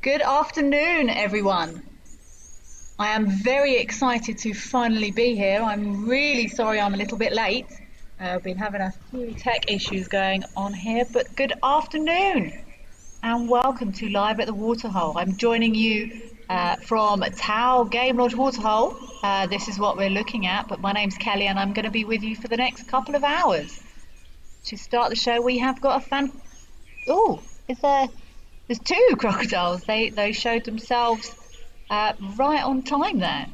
Good afternoon, everyone. I am very excited to finally be here. I'm really sorry I'm a little bit late. I've been having a few tech issues going on here, but good afternoon and welcome to Live at the Waterhole. I'm joining you from Tau Game Lodge Waterhole. This is what we're looking at, but my name's Kelly and I'm going to be with you for the next couple of hours. To start the show, we have got a there's two crocodiles. They showed themselves right on time there.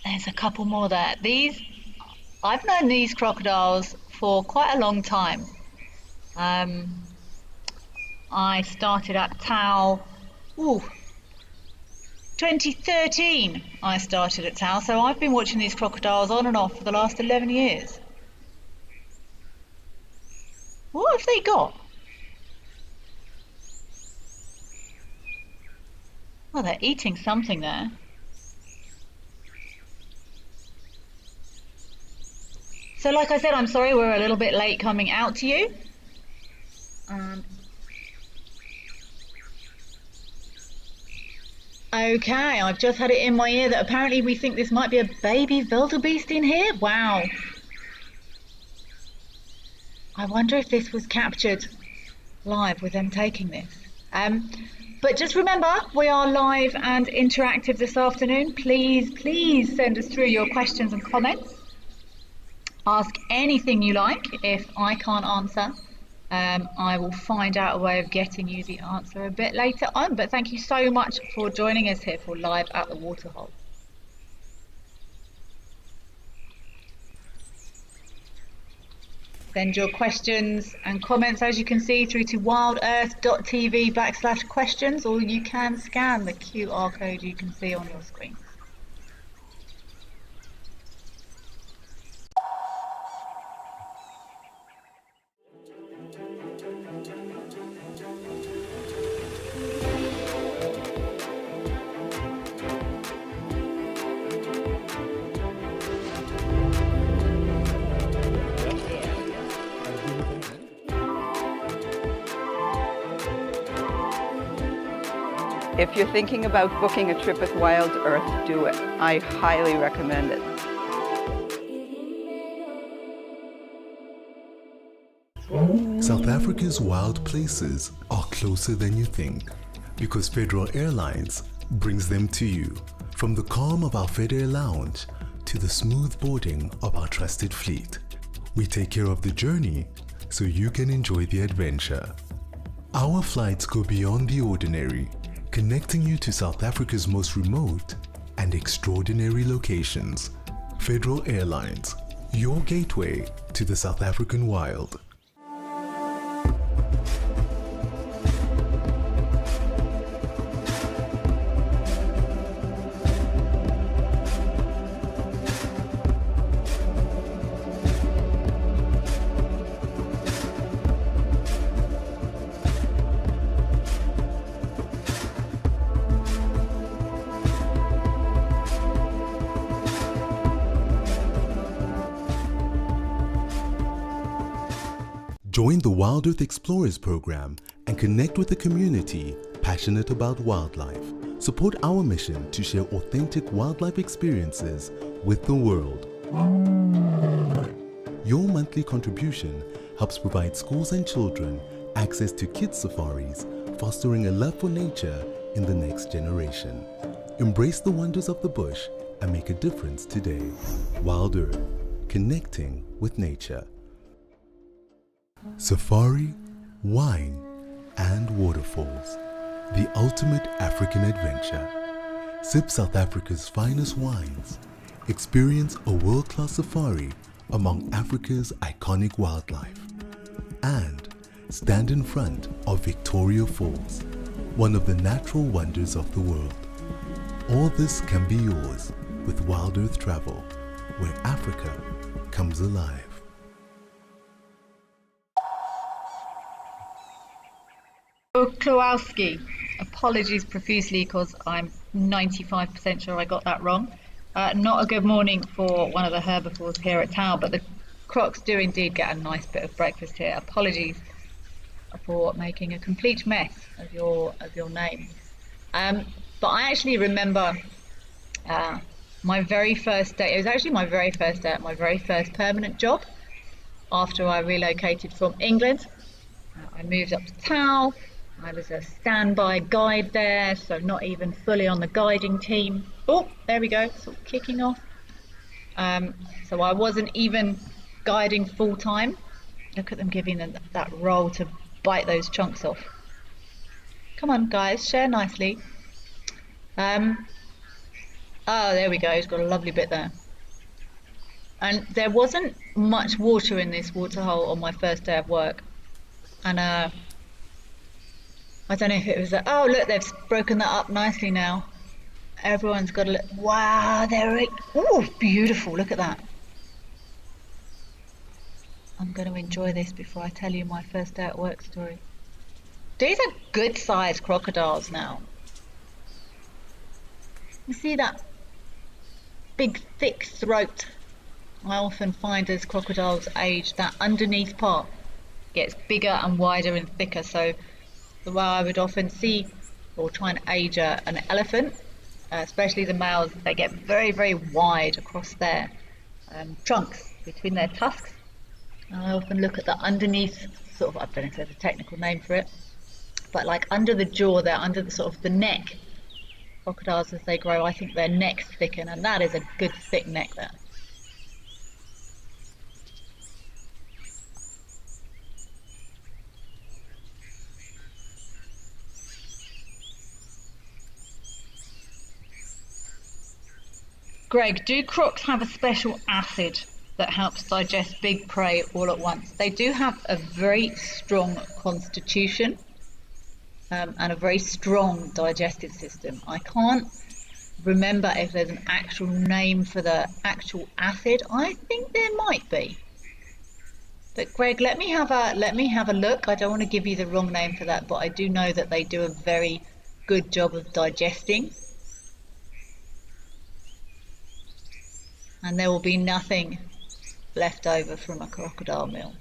There's a couple more there. I've known these crocodiles for quite a long time. I started at Tau, 2013 I started at Tau, so I've been watching these crocodiles on and off for the last 11 years. What have they got? Oh, they're eating something there. So like I said, I'm sorry we're a little bit late coming out to you. Okay, I've just had it in my ear that apparently we think this might be a baby wildebeest in here. Wow. I wonder if this was captured live with them taking this. But just remember, we are live and interactive this afternoon. Please send us through your questions and comments. Ask anything you like. If I can't answer, I will find out a way of getting you the answer a bit later on. But thank you so much for joining us here for Live at the Waterhole. Send your questions and comments, as you can see, through to wildearth.tv/questions, or you can scan the QR code you can see on your screen. If you're thinking about booking a trip with Wild Earth, do it. I highly recommend it. South Africa's wild places are closer than you think because Federal Airlines brings them to you. From the calm of our FedAir lounge to the smooth boarding of our trusted fleet, we take care of the journey so you can enjoy the adventure. Our flights go beyond the ordinary, connecting you to South Africa's most remote and extraordinary locations. Federal Airlines, your gateway to the South African wild. Join the Wild Earth Explorers program and connect with a community passionate about wildlife. Support our mission to share authentic wildlife experiences with the world. Your monthly contribution helps provide schools and children access to kids' safaris, fostering a love for nature in the next generation. Embrace the wonders of the bush and make a difference today. Wild Earth, connecting with nature. Safari, wine, and waterfalls. The ultimate African adventure. Sip South Africa's finest wines. Experience a world-class safari among Africa's iconic wildlife. And stand in front of Victoria Falls, one of the natural wonders of the world. All this can be yours with Wild Earth Travel, where Africa comes alive. Klowski, apologies profusely because I'm 95% sure I got that wrong. Not a good morning for one of the herbivores here at Tau, but the crocs do indeed get a nice bit of breakfast here. Apologies for making a complete mess of your name. But I actually remember my very first day. It was actually my very first day at my very first permanent job after I relocated from England. I moved up to Tau. I was a standby guide there, so not even fully on the guiding team. Oh, there we go, sort of kicking off. So I wasn't even guiding full time. Look at them giving them that roll to bite those chunks off. Come on, guys, share nicely. Oh, there we go. He's got a lovely bit there. And there wasn't much water in this water hole on my first day of work. And I don't know if it was oh, look, they've broken that up nicely now. Everyone's got a look. Wow, they're oh, beautiful. Look at that. I'm going to enjoy this before I tell you my first day at work story. These are good sized crocodiles now. You see that big thick throat? I often find as crocodiles age, that underneath part gets bigger and wider and thicker. So the way I would often see or try and age an elephant, especially the males, they get very, very wide across their trunks, between their tusks. And I often look at the underneath, sort of, I don't know if there's a technical name for it, but like under the jaw there, under the sort of the neck. Crocodiles, as they grow, I think their necks thicken, and that is a good thick neck there. Greg, do crocs have a special acid that helps digest big prey all at once? They do have a very strong constitution and a very strong digestive system. I can't remember if there's an actual name for the actual acid. I think there might be. But Greg, let me have a look. I don't want to give you the wrong name for that, but I do know that they do a very good job of digesting. And there will be nothing left over from a crocodile meal.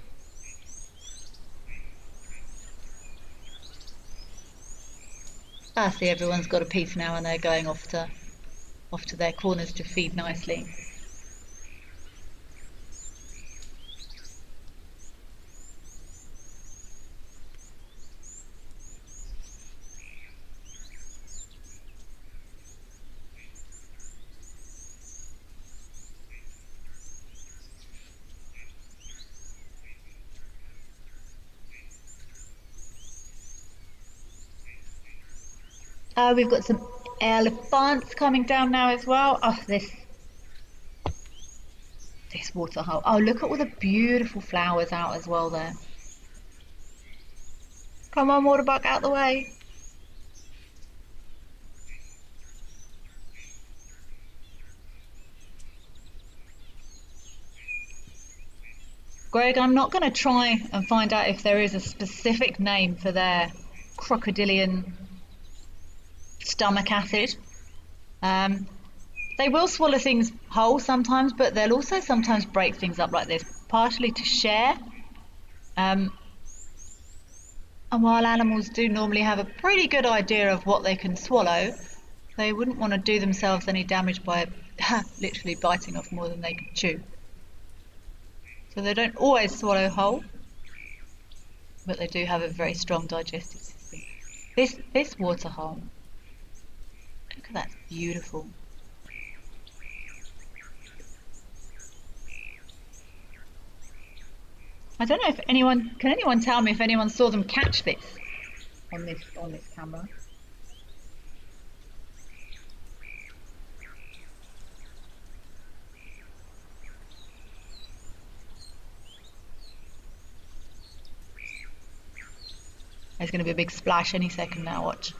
I see everyone's got a piece now and they're going off to their corners to feed nicely. We've got some elephants coming down now as well. Oh, this water hole. Oh, look at all the beautiful flowers out as well there. Come on, waterbuck, out the way. Greg, I'm not going to try and find out if there is a specific name for their crocodilian stomach acid. They will swallow things whole sometimes, but they'll also sometimes break things up like this, partially to share. And while animals do normally have a pretty good idea of what they can swallow, they wouldn't want to do themselves any damage by literally biting off more than they can chew. So they don't always swallow whole, but they do have a very strong digestive system. This water hole, look at that, beautiful. I don't know if can anyone tell me if anyone saw them catch this on this camera? There's going to be a big splash any second now, watch.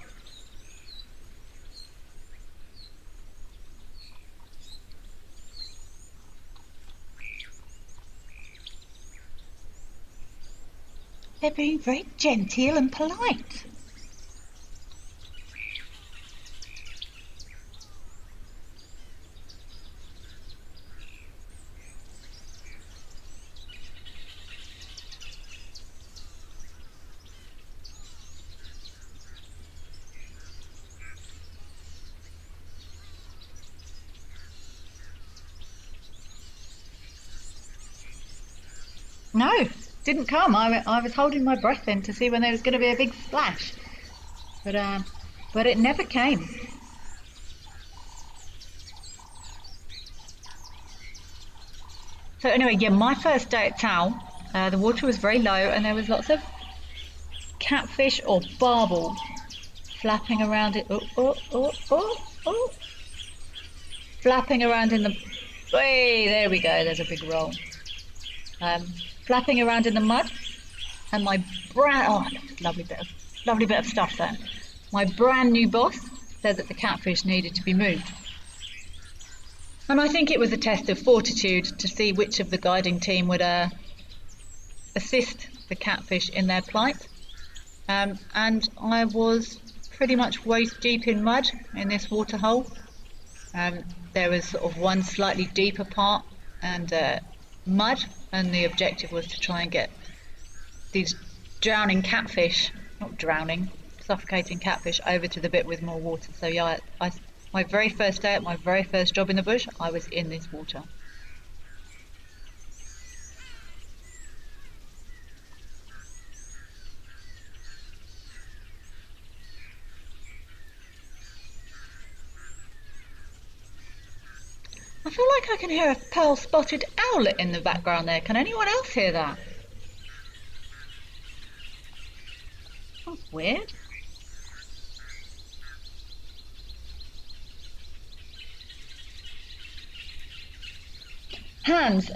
They're being very genteel and polite. No, didn't come. I was holding my breath in to see when there was going to be a big splash, but it never came. So anyway, yeah, my first day at Tau, the water was very low and there was lots of catfish or barbel flapping around it. Flapping around in the... Hey, there we go, there's a big roll. Flapping around in the mud, and my lovely bit of stuff there. My brand new boss said that the catfish needed to be moved. And I think it was a test of fortitude to see which of the guiding team would assist the catfish in their plight. And I was pretty much waist deep in mud in this waterhole. There was sort of one slightly deeper part and mud, and the objective was to try and get these drowning catfish, not drowning, suffocating catfish, over to the bit with more water. So yeah, my very first day at my very first job in the bush, I was in this water. I feel like I can hear a pearl-spotted owlet in the background there. Can anyone else hear that? That's weird. Hans,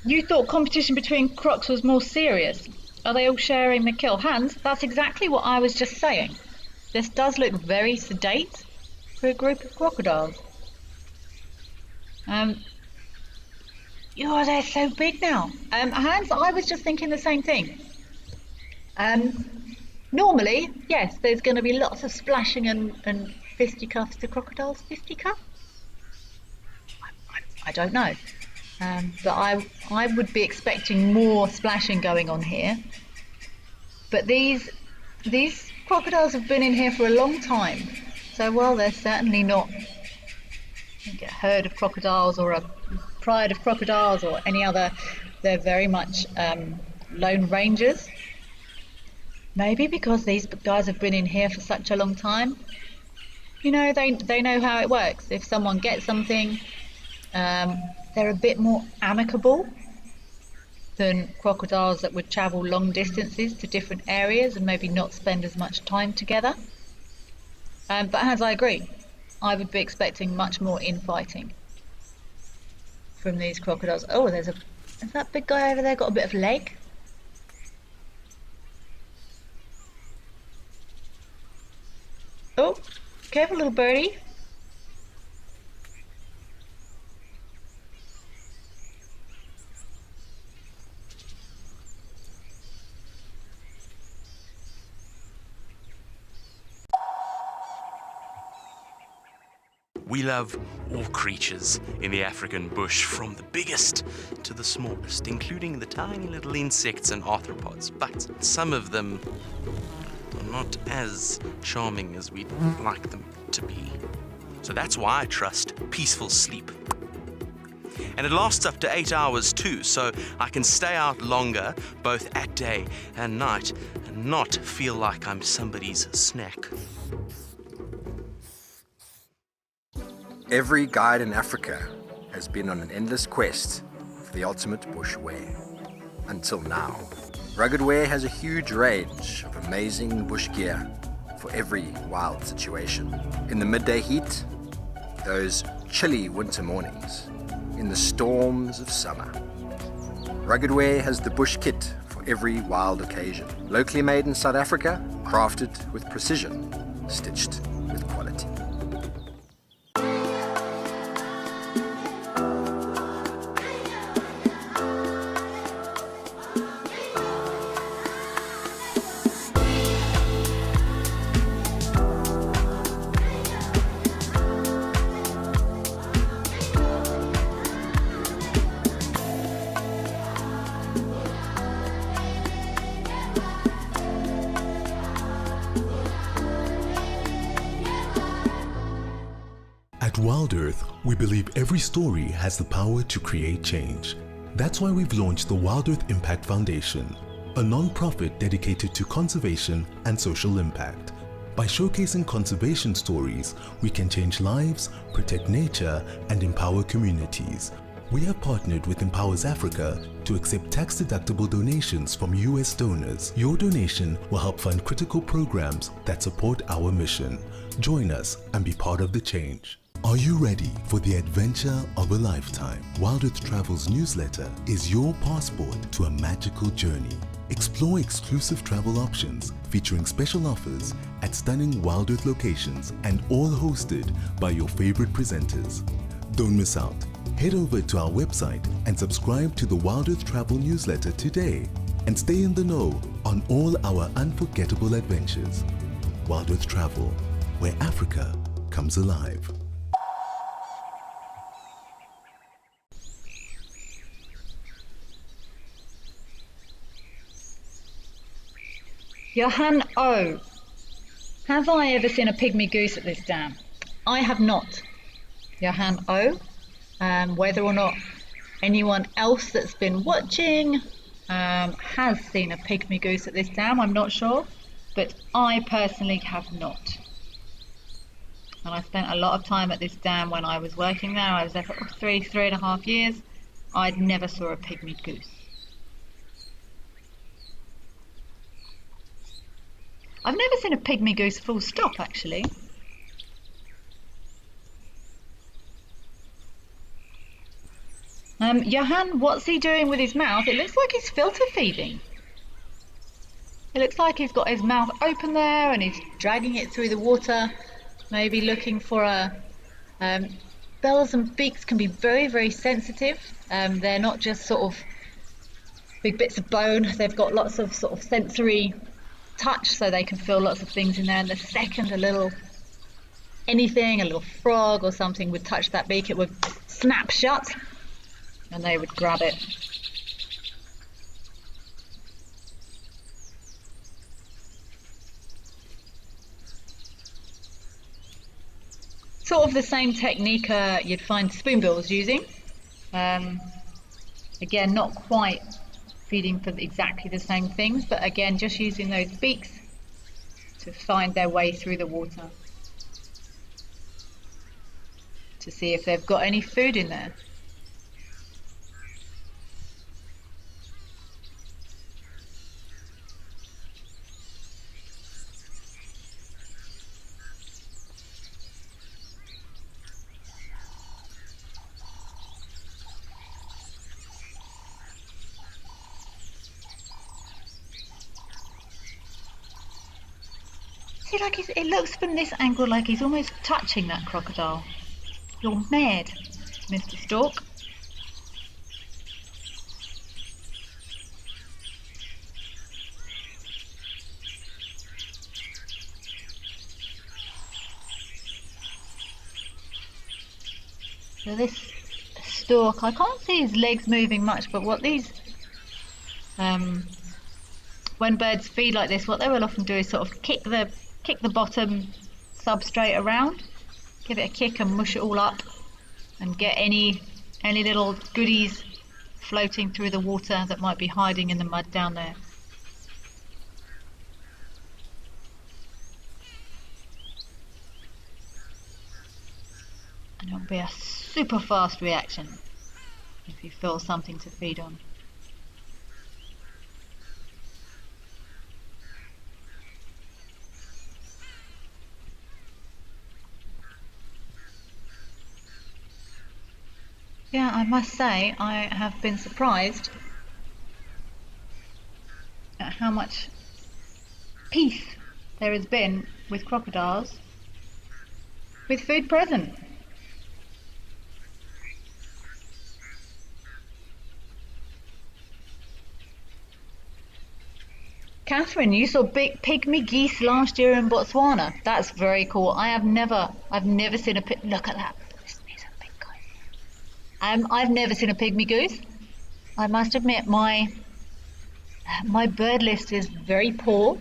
you thought competition between crocs was more serious. Are they all sharing the kill? Hans, that's exactly what I was just saying. This does look very sedate for a group of crocodiles. They're so big now. Hans, I was just thinking the same thing. Normally, yes, there's going to be lots of splashing and fisticuffs to crocodiles. Fisticuff? I don't know. But I would be expecting more splashing going on here. But these crocodiles have been in here for a long time. So while they're certainly not a herd of crocodiles or a pride of crocodiles or any other, they're very much lone rangers. Maybe because these guys have been in here for such a long time. You know, they know how it works. If someone gets something, they're a bit more amicable than crocodiles that would travel long distances to different areas and maybe not spend as much time together. But as I agree, I would be expecting much more infighting from these crocodiles. Oh, has that big guy over there got a bit of leg? Oh, careful little birdie. We love all creatures in the African bush, from the biggest to the smallest, including the tiny little insects and arthropods, but some of them are not as charming as we'd like them to be. So that's why I trust peaceful sleep. And it lasts up to 8 hours too, so I can stay out longer, both at day and night, and not feel like I'm somebody's snack. Every guide in Africa has been on an endless quest for the ultimate bush wear. Until now. Rugged Wear has a huge range of amazing bush gear for every wild situation. In the midday heat, those chilly winter mornings, in the storms of summer. Rugged Wear has the bush kit for every wild occasion. Locally made in South Africa, crafted with precision, stitched with quality. At Wild Earth, we believe every story has the power to create change. That's why we've launched the Wild Earth Impact Foundation, a non-profit dedicated to conservation and social impact. By showcasing conservation stories, we can change lives, protect nature, and empower communities. We have partnered with Empowers Africa to accept tax-deductible donations from US donors. Your donation will help fund critical programs that support our mission. Join us and be part of the change. Are you ready for the adventure of a lifetime? Wild Earth Travel's newsletter is your passport to a magical journey. Explore exclusive travel options featuring special offers at stunning Wild Earth locations and all hosted by your favorite presenters. Don't miss out. Head over to our website and subscribe to the Wild Earth Travel newsletter today and stay in the know on all our unforgettable adventures. Wild Earth Travel, where Africa comes alive. Johan O. Have I ever seen a pygmy goose at this dam? I have not. Johan O. Whether or not anyone else that's been watching has seen a pygmy goose at this dam, I'm not sure, but I personally have not. And I spent a lot of time at this dam when I was working there. I was there for 3.5 years. I'd never saw a pygmy goose. I've never seen a pygmy goose full stop, actually. Johan, what's he doing with his mouth? It looks like he's filter feeding. It looks like he's got his mouth open there and he's dragging it through the water, maybe looking for a... bells and beaks can be very, very sensitive. They're not just sort of big bits of bone. They've got lots of sort of sensory touch, so they can feel lots of things in there. And the second a little anything, a little frog or something would touch that beak, it would snap shut and they would grab it. Sort of the same technique you'd find spoonbills using. Again, not quite feeding for exactly the same things, but again, just using those beaks to find their way through the water to see if they've got any food in there. See, like it looks from this angle like he's almost touching that crocodile. You're mad, Mr. Stork. So this stork, I can't see his legs moving much, but what these when birds feed like this, what they will often do is sort of kick the bottom substrate around, give it a kick and mush it all up and get any little goodies floating through the water that might be hiding in the mud down there. And it'll be a super fast reaction if you feel something to feed on. Yeah, I must say I have been surprised at how much peace there has been with crocodiles with food present. Catherine, you saw big pygmy geese last year in Botswana. That's very cool. I've never seen a look at that. I've never seen a pygmy goose. I must admit my bird list is very poor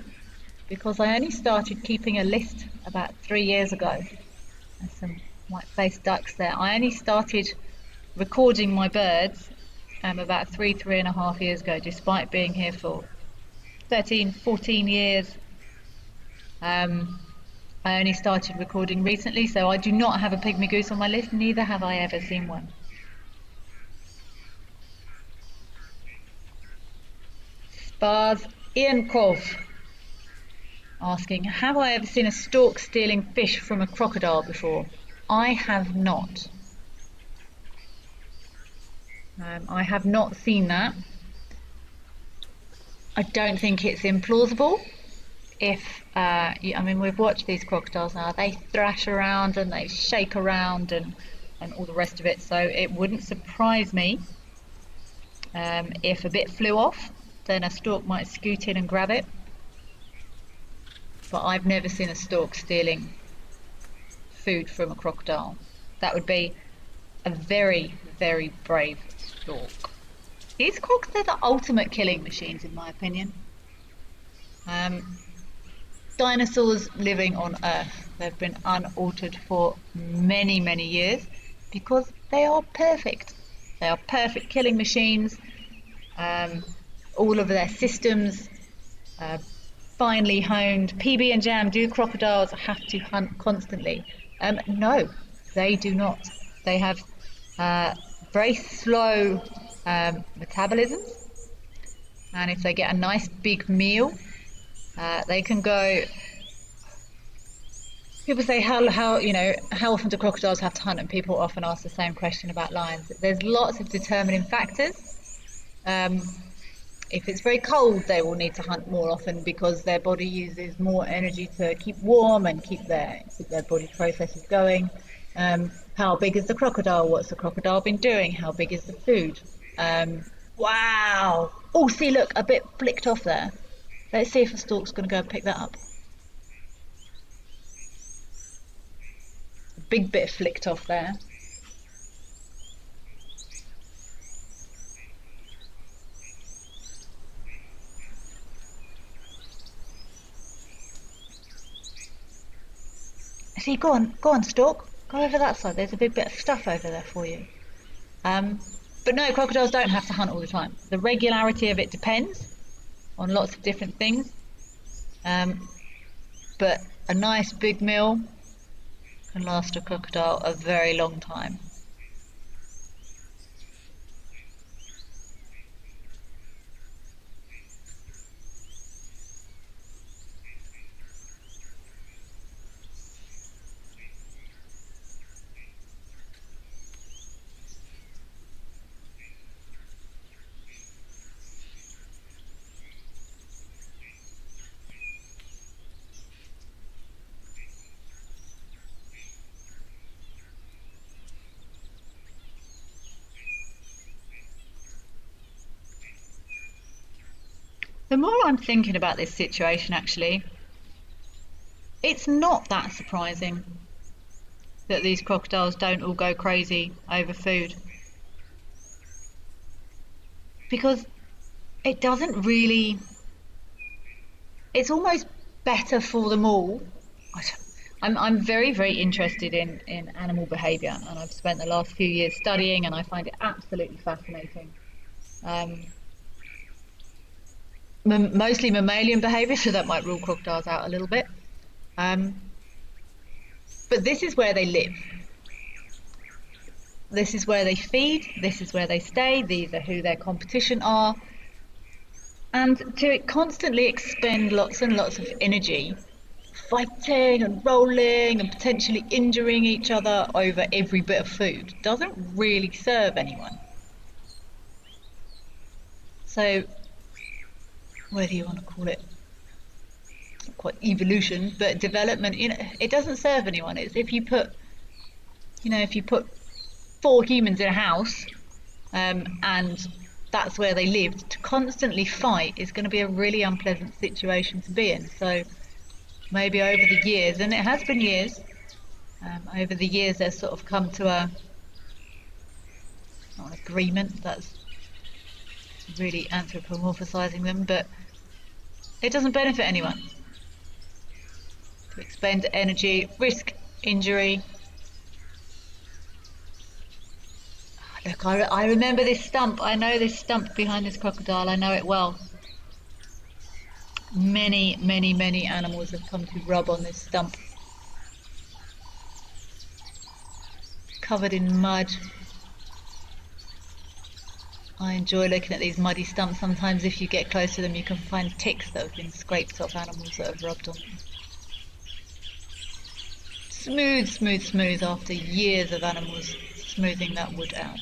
because I only started keeping a list about 3 years ago. There's some white-faced ducks there. I only started recording my birds about 3.5 years ago, despite being here for 13, 14 years. I only started recording recently, so I do not have a pygmy goose on my list, neither have I ever seen one. Spars Ian Kov asking, have I ever seen a stork stealing fish from a crocodile before? I have not. I have not seen that. I don't think it's implausible. I mean, we've watched these crocodiles now, they thrash around and they shake around and all the rest of it, so it wouldn't surprise me if a bit flew off, then a stork might scoot in and grab it. But I've never seen a stork stealing food from a crocodile. That would be a very, very brave stork. These crocs, they're the ultimate killing machines in my opinion. Dinosaurs living on Earth, they've been unaltered for many, many years because they are perfect. They are perfect killing machines. All of their systems finely honed. PB and Jam, do crocodiles have to hunt constantly? No, they do not. They have very slow metabolisms, and if they get a nice big meal, they can go. People say how often do crocodiles have to hunt, and people often ask the same question about lions. There's lots of determining factors. If it's very cold, they will need to hunt more often because their body uses more energy to keep warm and keep their body processes going. How big is the crocodile? What's the crocodile been doing? How big is the food? Wow! Oh, see, look, a bit flicked off there. Let's see if a stork's going to go and pick that up. A big bit flicked off there. See, go on, stork. Go over that side. There's a big bit of stuff over there for you. But no, crocodiles don't have to hunt all the time. The regularity of it depends on lots of different things. But a nice big meal can last a crocodile a very long time. The more I'm thinking about this situation, actually, it's not that surprising that these crocodiles don't all go crazy over food. Because it doesn't really... It's almost better for them all. I'm very, very interested in animal behaviour, and I've spent the last few years studying, and I find it absolutely fascinating. Mostly mammalian behaviour, so that might rule crocodiles out a little bit. But this is where they live. This is where they feed. This is where they stay. These are who their competition are. And to constantly expend lots and lots of energy fighting and rolling and potentially injuring each other over every bit of food doesn't really serve anyone. So whether you want to call it not quite evolution, but development, it doesn't serve anyone. It's if you put 4 humans in a house, and that's where they lived, to constantly fight is going to be a really unpleasant situation to be in. So maybe over the years, and it has been years, over the years they've sort of come to not an agreement, that's really anthropomorphizing them, but it doesn't benefit anyone to expend energy, risk injury. Look, I remember this stump. I know this stump behind this crocodile. I know it well. Many, many, many animals have come to rub on this stump. Covered in mud. I enjoy looking at these muddy stumps. Sometimes if you get close to them you can find ticks that have been scraped off animals that have rubbed on them. Smooth, smooth, smooth after years of animals smoothing that wood out.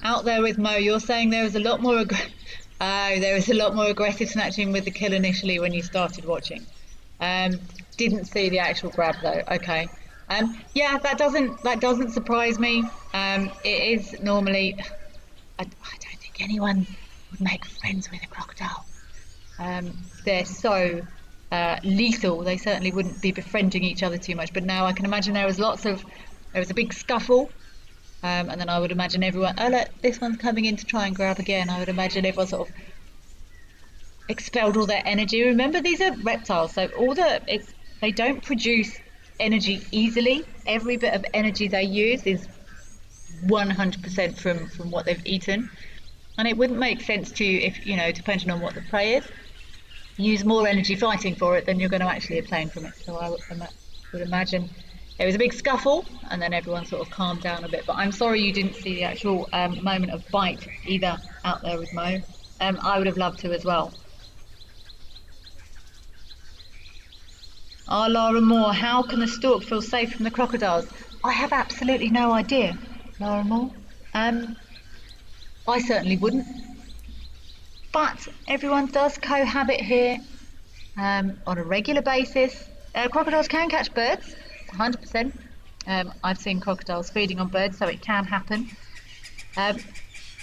Out there with Mo, you're saying there was a lot more aggressive snatching with the kill initially when you started watching. Didn't see the actual grab though. Okay. Yeah, that doesn't surprise me. It is normally. I don't think anyone would make friends with a crocodile. They're so lethal. They certainly wouldn't be befriending each other too much. But now I can imagine there was a big scuffle. And then I would imagine everyone, oh look, this one's coming in to try and grab again. I would imagine everyone sort of expelled all their energy. Remember, these are reptiles, so they don't produce energy easily. Every bit of energy they use is 100% from what they've eaten. And it wouldn't make sense to, if depending on what the prey is, use more energy fighting for it than you're going to actually obtain from it. So I would imagine there was a big scuffle, and then everyone sort of calmed down a bit. But I'm sorry you didn't see the actual moment of bite either out there with Mo. I would have loved to as well. Lara Moore, how can the stork feel safe from the crocodiles? I have absolutely no idea, Lara Moore. I certainly wouldn't. But everyone does cohabit here on a regular basis. Crocodiles can catch birds. 100%. I've seen crocodiles feeding on birds, so it can happen. I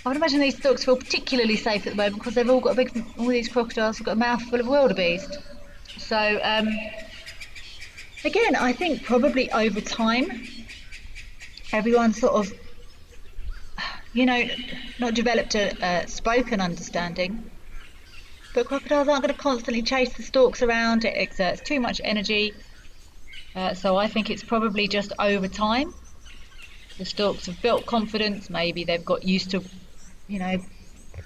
would imagine these storks feel particularly safe at the moment because they've all got all these crocodiles have got a mouthful of wildebeest. So again, I think probably over time, everyone sort of, not developed a spoken understanding. But crocodiles aren't going to constantly chase the storks around. It exerts too much energy. So I think it's probably just over time. The storks have built confidence. Maybe they've got used to,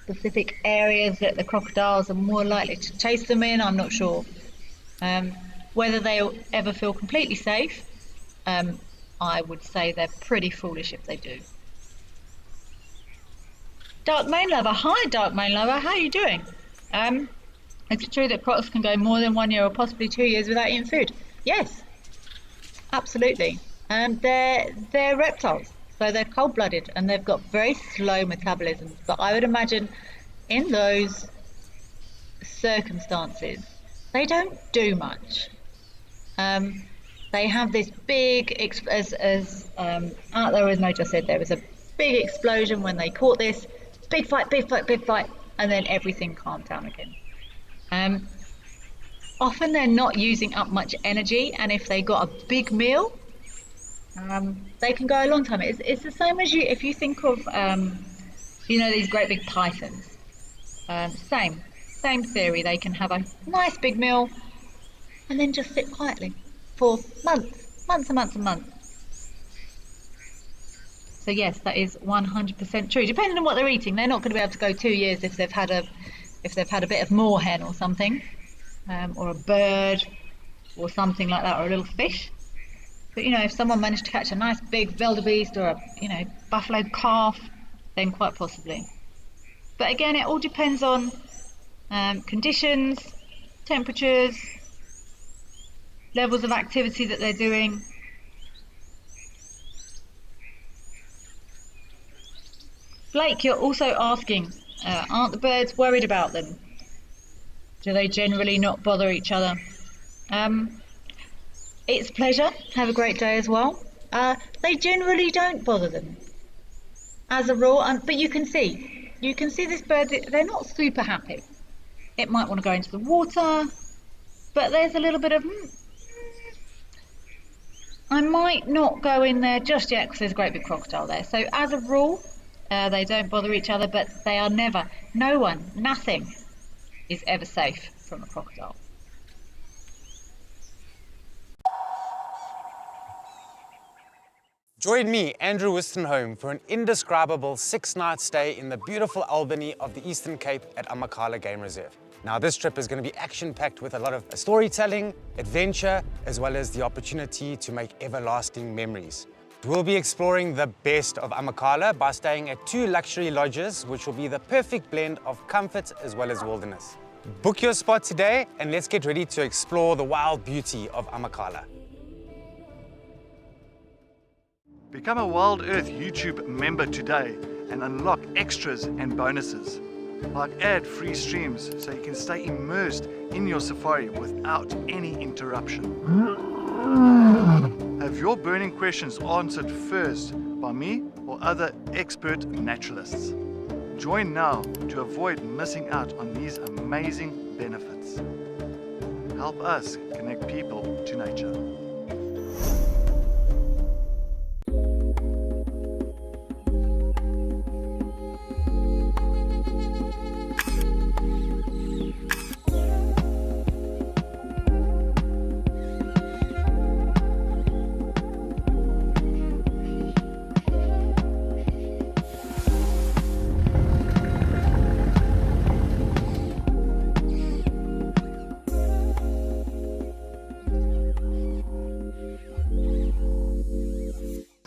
specific areas that the crocodiles are more likely to chase them in. I'm not sure. Whether they'll ever feel completely safe, I would say they're pretty foolish if they do. Dark Main Lover. Hi, Dark Main Lover. How are you doing? Is it true that crocs can go more than 1 year or possibly 2 years without eating food? Yes. Absolutely. They're reptiles, so they're cold-blooded and they've got very slow metabolisms. But I would imagine in those circumstances, they don't do much. They have this big, out there, as Mo just said, there was a big explosion when they caught this. Big fight, and then everything calmed down again. Often they're not using up much energy, and if they got a big meal, they can go a long time. It's the same as if you think of these great big pythons. Same theory. They can have a nice big meal and then just sit quietly for months and months and months. So yes, that is 100% true. Depending on what they're eating, they're not going to be able to go 2 years if they've had a bit of moorhen or something. Or a bird or something like that, or a little fish. But if someone managed to catch a nice big wildebeest or a buffalo calf, then quite possibly. But again, it all depends on conditions, temperatures, levels of activity that they're doing. Blake, you're also asking, aren't the birds worried about them? Do they generally not bother each other? It's a pleasure. Have a great day as well. They generally don't bother them, as a rule. But you can see this bird. They're not super happy. It might want to go into the water, but there's a little bit of. I might not go in there just yet because there's a great big crocodile there. So as a rule, They don't bother each other, but they are never, no one, nothing is ever safe from a crocodile. Join me, Andrew Wistenholm, for an indescribable 6-night stay in the beautiful Albany of the Eastern Cape at Amakhala Game Reserve. Now, this trip is going to be action-packed with a lot of storytelling, adventure, as well as the opportunity to make everlasting memories. We'll be exploring the best of Amakhala by staying at 2 luxury lodges, which will be the perfect blend of comfort as well as wilderness. Book your spot today and let's get ready to explore the wild beauty of Amakhala. Become a Wild Earth YouTube member today and unlock extras and bonuses, like ad-free streams so you can stay immersed in your safari without any interruption. Have your burning questions answered first by me or other expert naturalists. Join now to avoid missing out on these amazing benefits. Help us connect people to nature.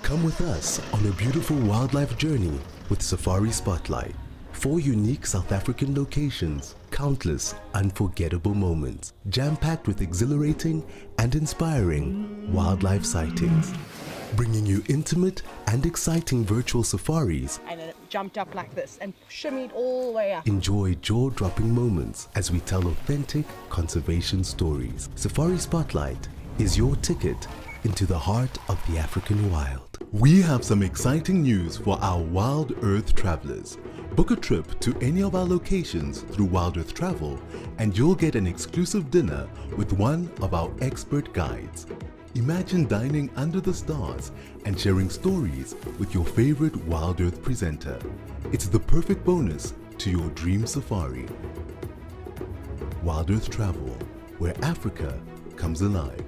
Come with us on a beautiful wildlife journey with Safari Spotlight. 4 unique South African locations, countless unforgettable moments, jam-packed with exhilarating and inspiring wildlife sightings. Bringing you intimate and exciting virtual safaris. And it jumped up like this and shimmied all the way up. Enjoy jaw-dropping moments as we tell authentic conservation stories. Safari Spotlight is your ticket into the heart of the African wild. We have some exciting news for our Wild Earth travelers. Book a trip to any of our locations through Wild Earth Travel and you'll get an exclusive dinner with one of our expert guides. Imagine dining under the stars and sharing stories with your favorite Wild Earth presenter. It's the perfect bonus to your dream safari. Wild Earth Travel, where Africa comes alive.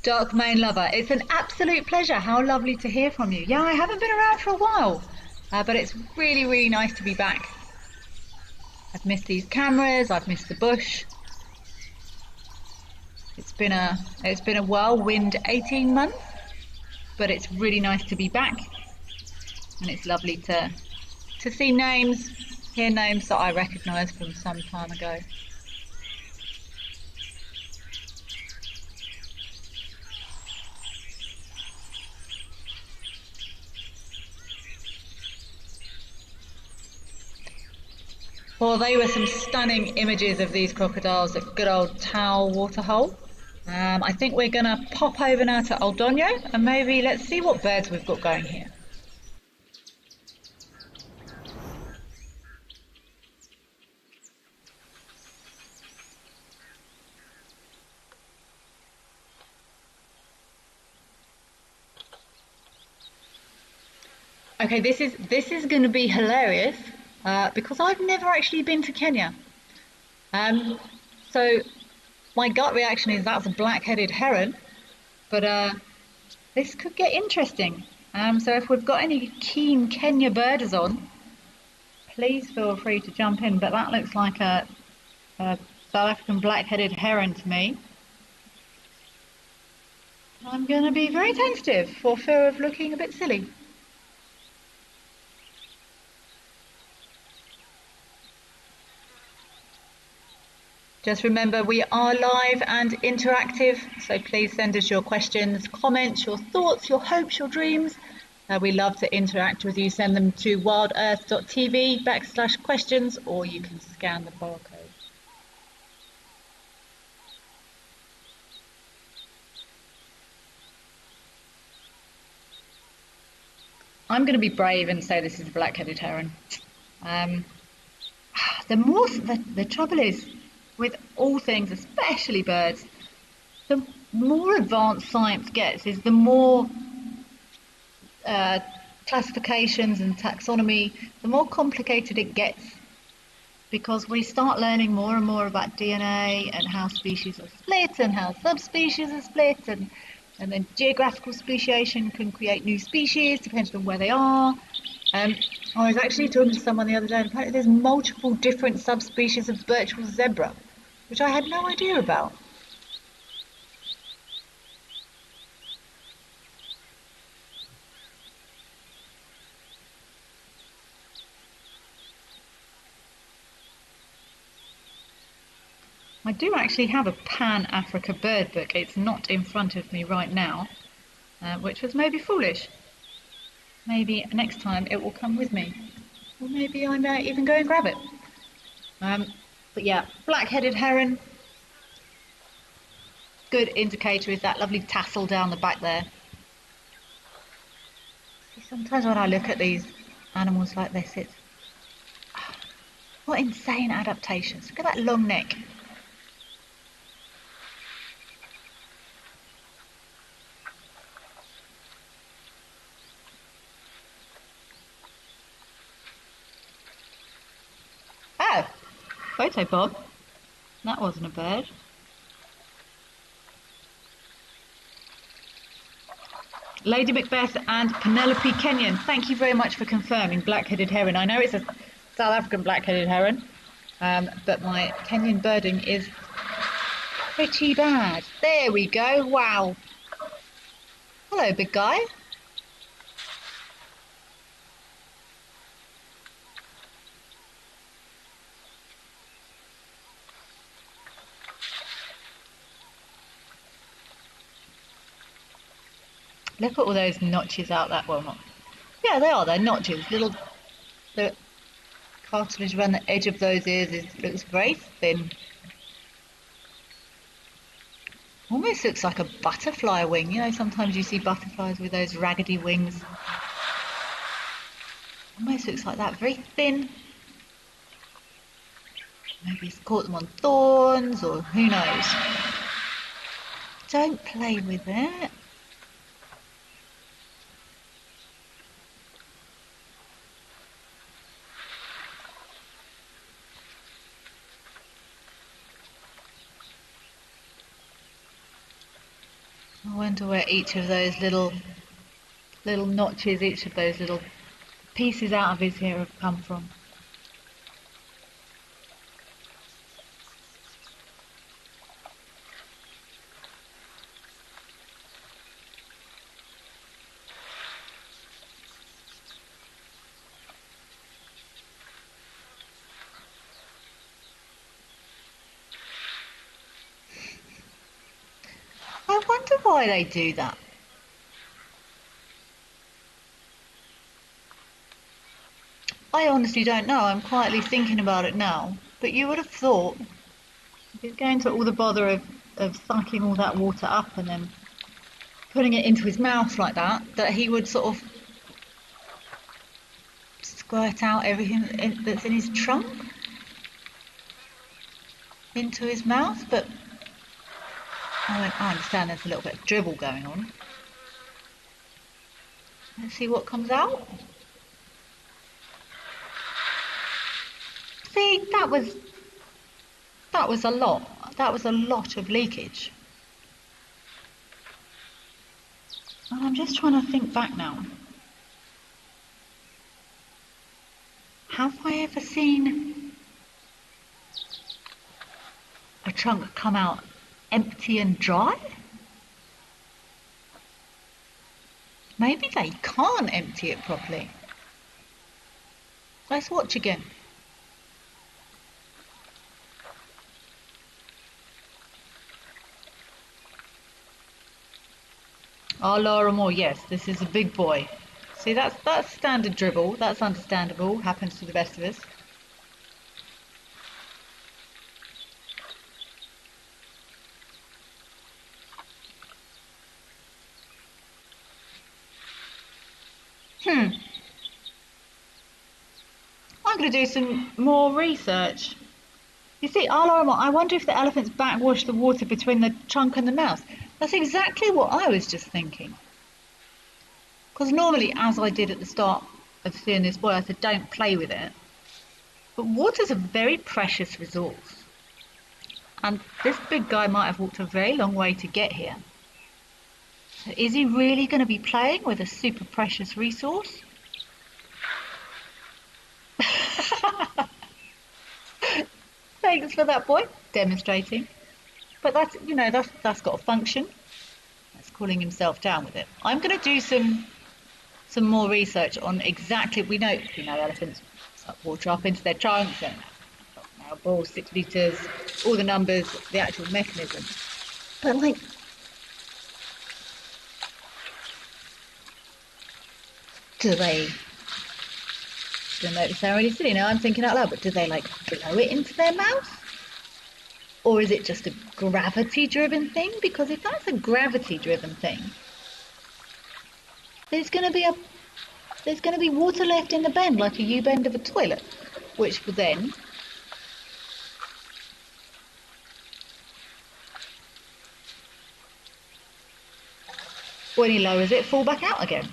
Dark Mane Lover, it's an absolute pleasure. How lovely to hear from you. Yeah, I haven't been around for a while, but it's really, really nice to be back. I've missed these cameras, I've missed the bush. It's been a whirlwind 18 months, but it's really nice to be back. And it's lovely to see names, hear names that I recognise from some time ago. Well, they were some stunning images of these crocodiles at good old Tau waterhole. I think we're going to pop over now to Old Donyo and maybe let's see what birds we've got going here. Okay, this is going to be hilarious. Because I've never actually been to Kenya. So my gut reaction is that's a black-headed heron, but this could get interesting. So if we've got any keen Kenya birders on, please feel free to jump in, but that looks like a South African black-headed heron to me. I'm going to be very tentative for fear of looking a bit silly. Just remember, we are live and interactive, so please send us your questions, comments, your thoughts, your hopes, your dreams. We love to interact with you. Send them to wildearth.tv/questions, or you can scan the barcode. I'm going to be brave and say this is a black-headed heron. Um, the trouble is with all things, especially birds, the more advanced science gets, is the more classifications and taxonomy, the more complicated it gets, because we start learning more and more about DNA and how species are split and how subspecies are split, and then geographical speciation can create new species depending on where they are. I was actually talking to someone the other day, and apparently there's multiple different subspecies of virtual zebra, which I had no idea about. I do actually have a Pan-Africa bird book. It's not in front of me right now, which was maybe foolish. Maybe next time it will come with me. Or maybe I may even go and grab it. But yeah, black-headed heron. Good indicator is that lovely tassel down the back there. See, sometimes when I look at these animals like this, it's... what insane adaptations. Look at that long neck. Oh, photo Bob. That wasn't a bird. Lady Macbeth and Penelope Kenyon, thank you very much for confirming black-headed heron. I know it's a South African black-headed heron, but my Kenyan birding is pretty bad. There we go. Wow. Hello, big guy. Look at all those notches out that, well, not, yeah, they are, they're notches, little, the cartilage around the edge of those ears looks very thin. Almost looks like a butterfly wing. You know, sometimes you see butterflies with those raggedy wings. Almost looks like that, very thin. Maybe he's caught them on thorns, or who knows. Don't play with it. I wonder where each of those little notches, each of those little pieces out of his hair have come from. I wonder why they do that. I honestly don't know. I'm quietly thinking about it now. But you would have thought, if he's going to all the bother of sucking all that water up and then putting it into his mouth like that, that he would sort of squirt out everything that's in his trunk into his mouth. But I understand there's a little bit of dribble going on. Let's see what comes out. See, that was a lot. That was a lot of leakage. And I'm just trying to think back now. Have I ever seen a trunk come out empty and dry? Maybe they can't empty it properly. Let's watch again. Oh, Laura Moore, yes, this is a big boy. See, that's standard dribble. That's understandable. Happens to the best of us. going to do some more research. You see, I wonder if the elephants backwash the water between the trunk and the mouth. That's exactly what I was just thinking. Because normally, as I did at the start of seeing this boy, I said, don't play with it. But water's a very precious resource. And this big guy might have walked a very long way to get here. So is he really going to be playing with a super precious resource? Thanks for that, boy, demonstrating. But that's, you know, that's got a function. That's cooling himself down with it. I'm going to do some more research on exactly. We know elephants suck water up into their trunks and now balls, 6 litres, all the numbers, the actual mechanism. But like, do they? You'll notice they're really silly now. I'm thinking out loud, but do they like blow it into their mouth? Or is it just a gravity-driven thing? Because if that's a gravity-driven thing, there's going to be water left in the bend, like a U-bend of a toilet, which will then when he lowers it, fall back out again.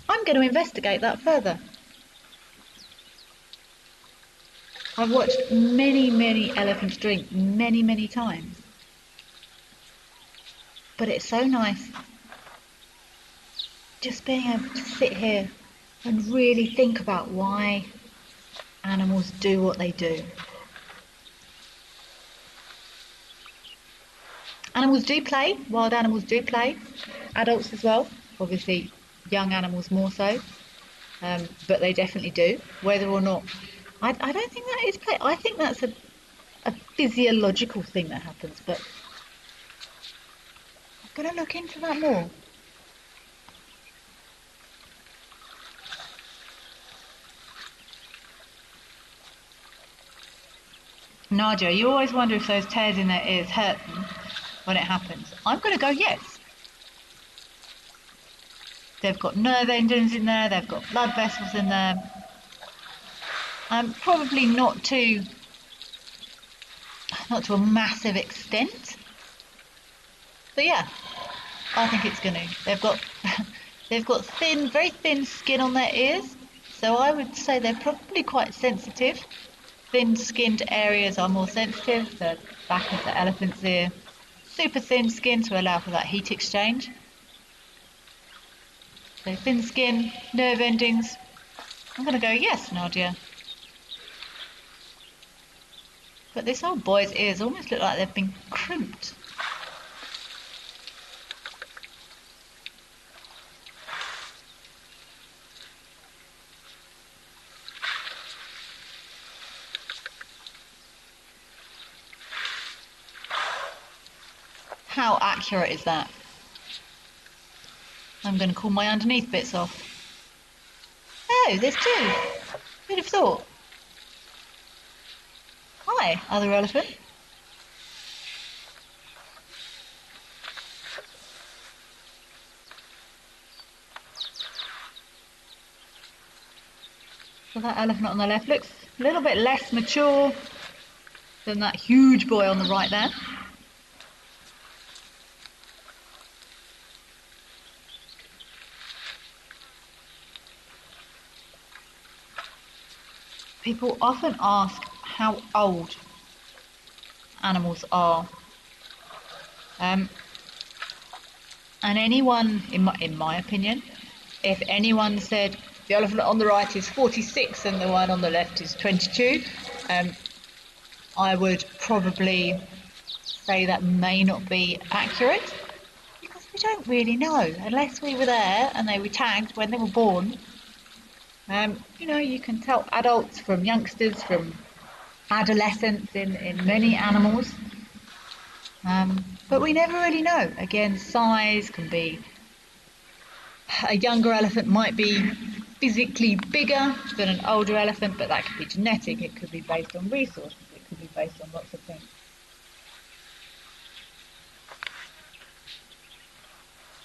I'm going to investigate that further. I've watched many elephants drink many times. But it's so nice just being able to sit here and really think about why animals do what they do. Animals do play, wild animals do play, adults as well, obviously young animals more so, but they definitely do, whether or not, I don't think that is play, I think that's a physiological thing that happens, but I'm going to look into that more. Nadia, you always wonder if those tears in their ears hurt them when it happens. I'm going to go yes. They've got nerve endings in there, they've got blood vessels in there. Probably not to a massive extent. But yeah, I think it's going to. They've got thin, very thin skin on their ears, so I would say they're probably quite sensitive. Thin-skinned areas are more sensitive. The back of the elephant's ear, super thin skin to allow for that heat exchange. So thin skin, nerve endings. I'm going to go yes, Nadia. But this old boy's ears almost look like they've been crimped. How accurate is that? I'm going to call my underneath bits off. Oh, there's two. Who'd have thought? Hi, other elephant. So that elephant on the left looks a little bit less mature than that huge boy on the right there. People often ask how old animals are. And anyone, in my opinion, if anyone said the elephant on the right is 46 and the one on the left is 22, I would probably say that may not be accurate, because we don't really know, unless we were there and they were tagged when they were born. You know, you can tell adults from youngsters, from adolescents in many animals. But we never really know. Again, size can be, a younger elephant might be physically bigger than an older elephant, but that could be genetic, it could be based on resources, it could be based on lots of things.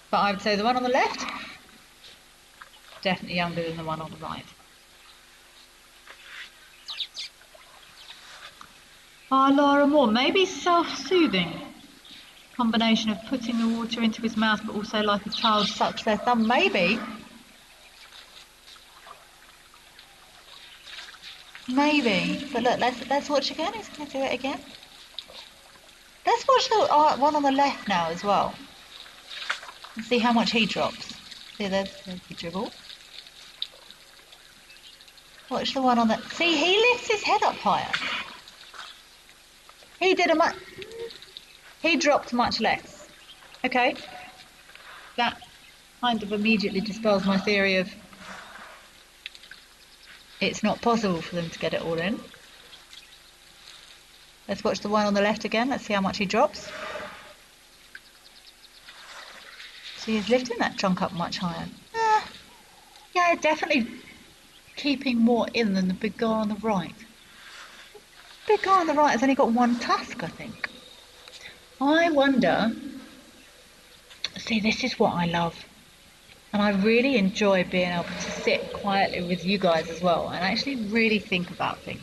But I would say the one on the left, definitely younger than the one on the right. Oh, Laura Moore, maybe self-soothing. Combination of putting the water into his mouth, but also like a child sucks their thumb. Maybe. Maybe. But look, let's watch again. He's going to do it again. Let's watch the one on the left now as well. And see how much he drops. See, there's the dribble. Watch the one on the... See, he lifts his head up higher. He dropped much less. Okay. That kind of immediately dispels my theory of it's not possible for them to get it all in. Let's watch the one on the left again. Let's see how much he drops. See, he's lifting that trunk up much higher. Yeah, definitely keeping more in than the big guy on the right. Big guy on the right has only got one tusk, I think. I wonder... See, this is what I love. And I really enjoy being able to sit quietly with you guys as well and actually really think about things.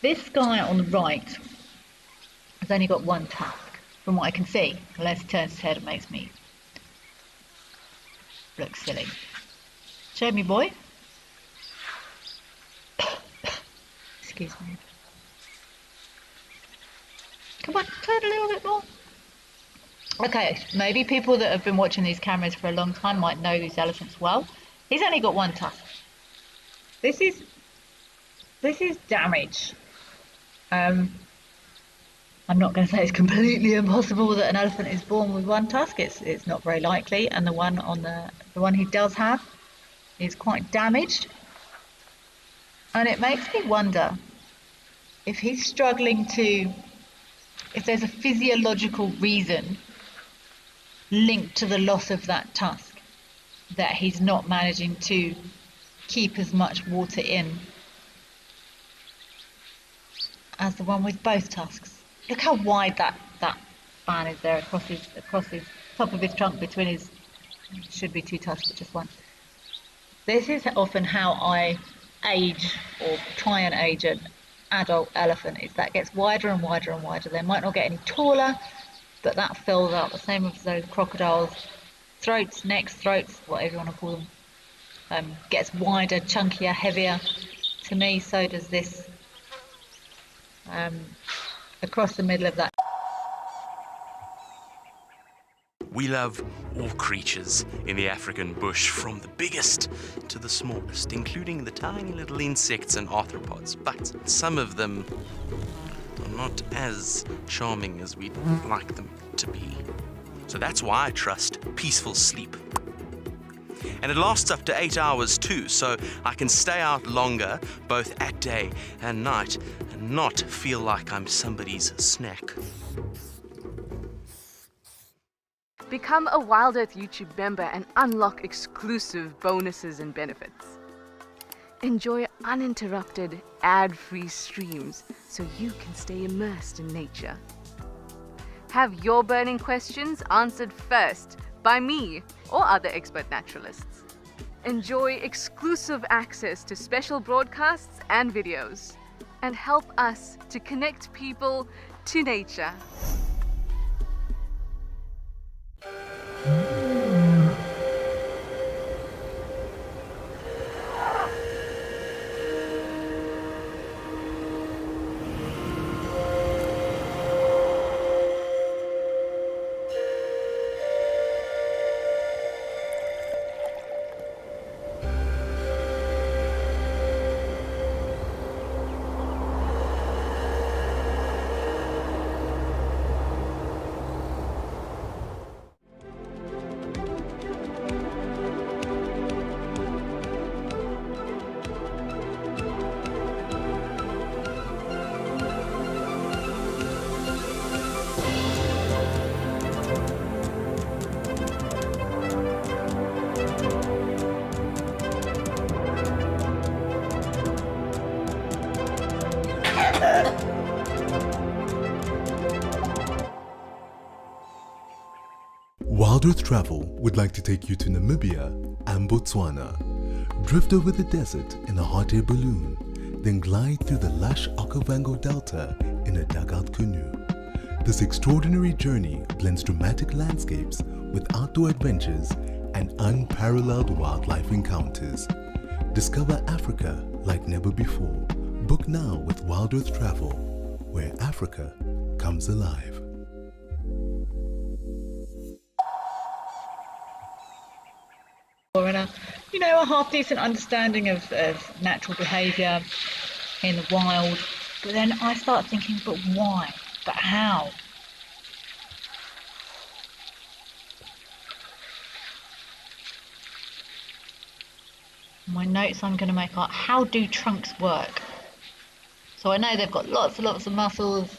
This guy on the right has only got one tusk, from what I can see. Unless he turns his head, it makes me look silly. Show me, boy. Excuse me. Come on, turn a little bit more. Okay, maybe people that have been watching these cameras for a long time might know these elephants well. He's only got one tusk. This is damage. I'm not going to say it's completely impossible that an elephant is born with one tusk. It's not very likely, and the one he does have is quite damaged. And it makes me wonder if he's struggling to, if there's a physiological reason linked to the loss of that tusk, that he's not managing to keep as much water in as the one with both tusks. Look how wide that fan is there across his top of his trunk between his, should be two tusks, but just one. This is often how I age or try and age an adult elephant, is that gets wider and wider and wider. They might not get any taller, but that fills out, the same as those crocodiles' throats, necks, throats, whatever you want to call them, gets wider, chunkier, heavier. To me, so does this. Across the middle of that. We love all creatures in the African bush, from the biggest to the smallest, including the tiny little insects and arthropods, but some of them are not as charming as we'd like them to be. So that's why I trust peaceful sleep. And it lasts up to 8 hours too, so I can stay out longer, both at day and night, and not feel like I'm somebody's snack. Become a Wild Earth YouTube member and unlock exclusive bonuses and benefits. Enjoy uninterrupted, ad-free streams so you can stay immersed in nature. Have your burning questions answered first by me or other expert naturalists. Enjoy exclusive access to special broadcasts and videos, and help us to connect people to nature. Wild Earth Travel would like to take you to Namibia and Botswana, Drift over the desert in a hot air balloon, then glide through the lush Okavango Delta in a dugout canoe. This extraordinary journey blends dramatic landscapes with outdoor adventures and unparalleled wildlife encounters. Discover Africa like never before. Book now with Wild Earth Travel, where Africa comes alive. And a half decent understanding of natural behaviour in the wild, but then I start thinking, but why? But how? My notes I'm going to make are, how do trunks work? So I know they've got lots and lots of muscles,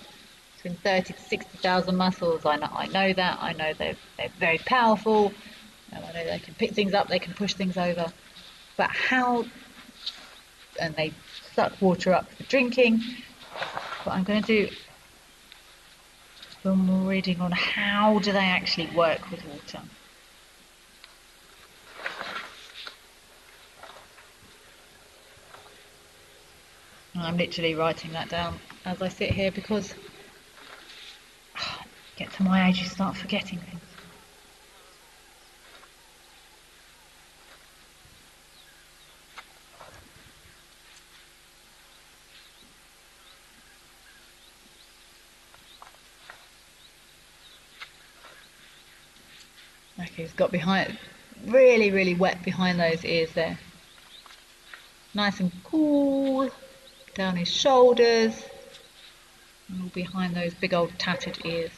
between 30 to 60,000 muscles. I know that. I know they're very powerful. I know they can pick things up, they can push things over. But how? And they suck water up for drinking. But I'm going to do some more reading on how do they actually work with water. And I'm literally writing that down as I sit here because get to my age you start forgetting things. Okay, he's got really wet behind those ears there. Nice and cool down his shoulders and all behind those big old tattered ears.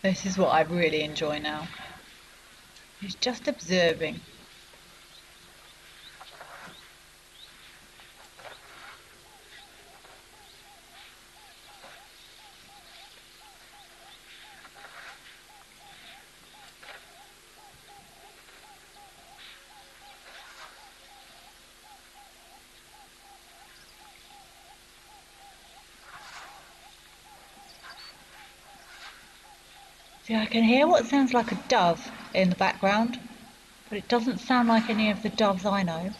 This is what I really enjoy now. It's just observing. See, I can hear what sounds like a dove in the background, but it doesn't sound like any of the doves I know.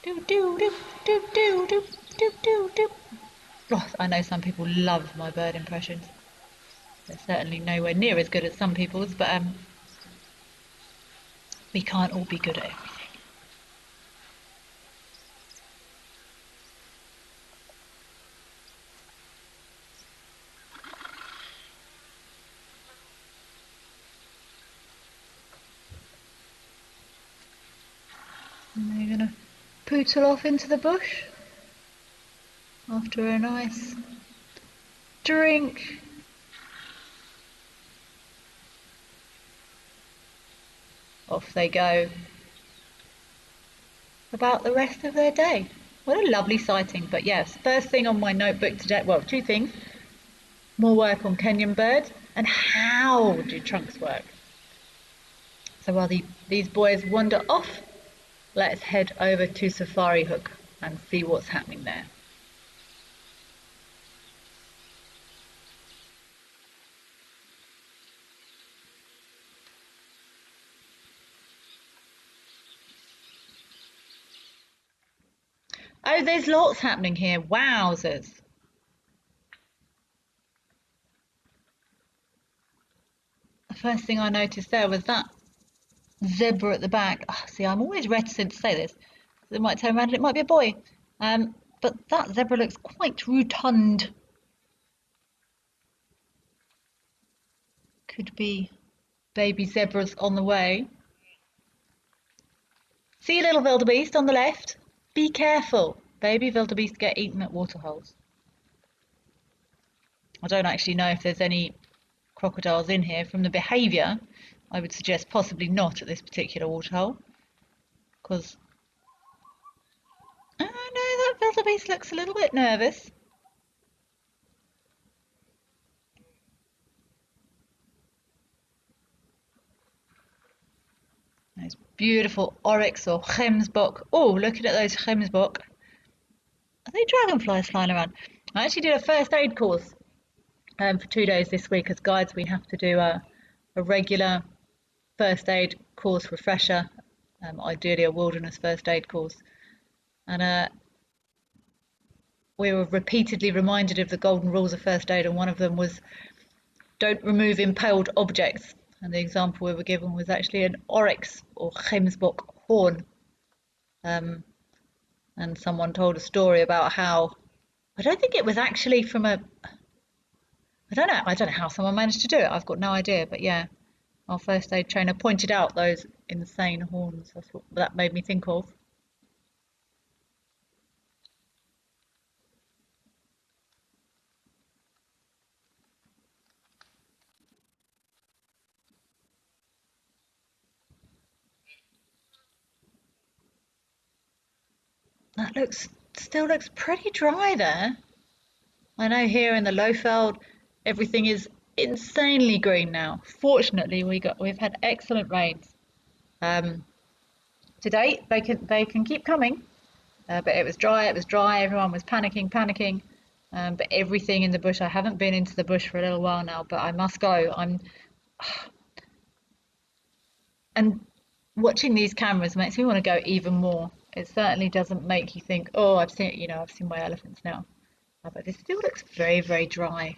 Do do do do do do do do do. Oh, I know some people love my bird impressions. They're certainly nowhere near as good as some people's, but we can't all be good at everything. And they're gonna pootle off into the bush after a nice drink. Off they go about the rest of their day. What a lovely sighting. But yes, first thing on my notebook today, well, two things. More work on Kenyan birds and how do trunks work. So while these boys wander off, let's head over to Safari Hook and see what's happening there. Oh, there's lots happening here. Wowzers. The first thing I noticed there was that zebra at the back. Oh, see, I'm always reticent to say this. It might turn around and it might be a boy. But that zebra looks quite rotund. Could be baby zebras on the way. See a little wildebeest on the left? Be careful. Baby wildebeest get eaten at waterholes. I don't actually know if there's any crocodiles in here. From the behaviour, I would suggest possibly not at this particular waterhole. Because, oh no, that wildebeest looks a little bit nervous. Those beautiful oryx or gemsbok. Oh, looking at those gemsbok. Are they dragonflies flying around? I actually did a first aid course for 2 days this week. As guides, we have to do a regular first aid course refresher, ideally a wilderness first aid course. And we were repeatedly reminded of the golden rules of first aid, and one of them was don't remove impaled objects. And the example we were given was actually an oryx or gemsbok horn. And someone told a story about how, I don't think it was actually from I don't know how someone managed to do it. I've got no idea, but yeah, our first aid trainer pointed out those insane horns. That's what that made me think of. That still looks pretty dry there. I know here in the Lowveld everything is insanely green now. Fortunately, we've had excellent rains. To date, they can keep coming, but it was dry. Everyone was panicking. But everything in the bush. I haven't been into the bush for a little while now, but I must go. And watching these cameras makes me want to go even more. It certainly doesn't make you think, oh, I've seen my elephants now. But this still looks very, very dry.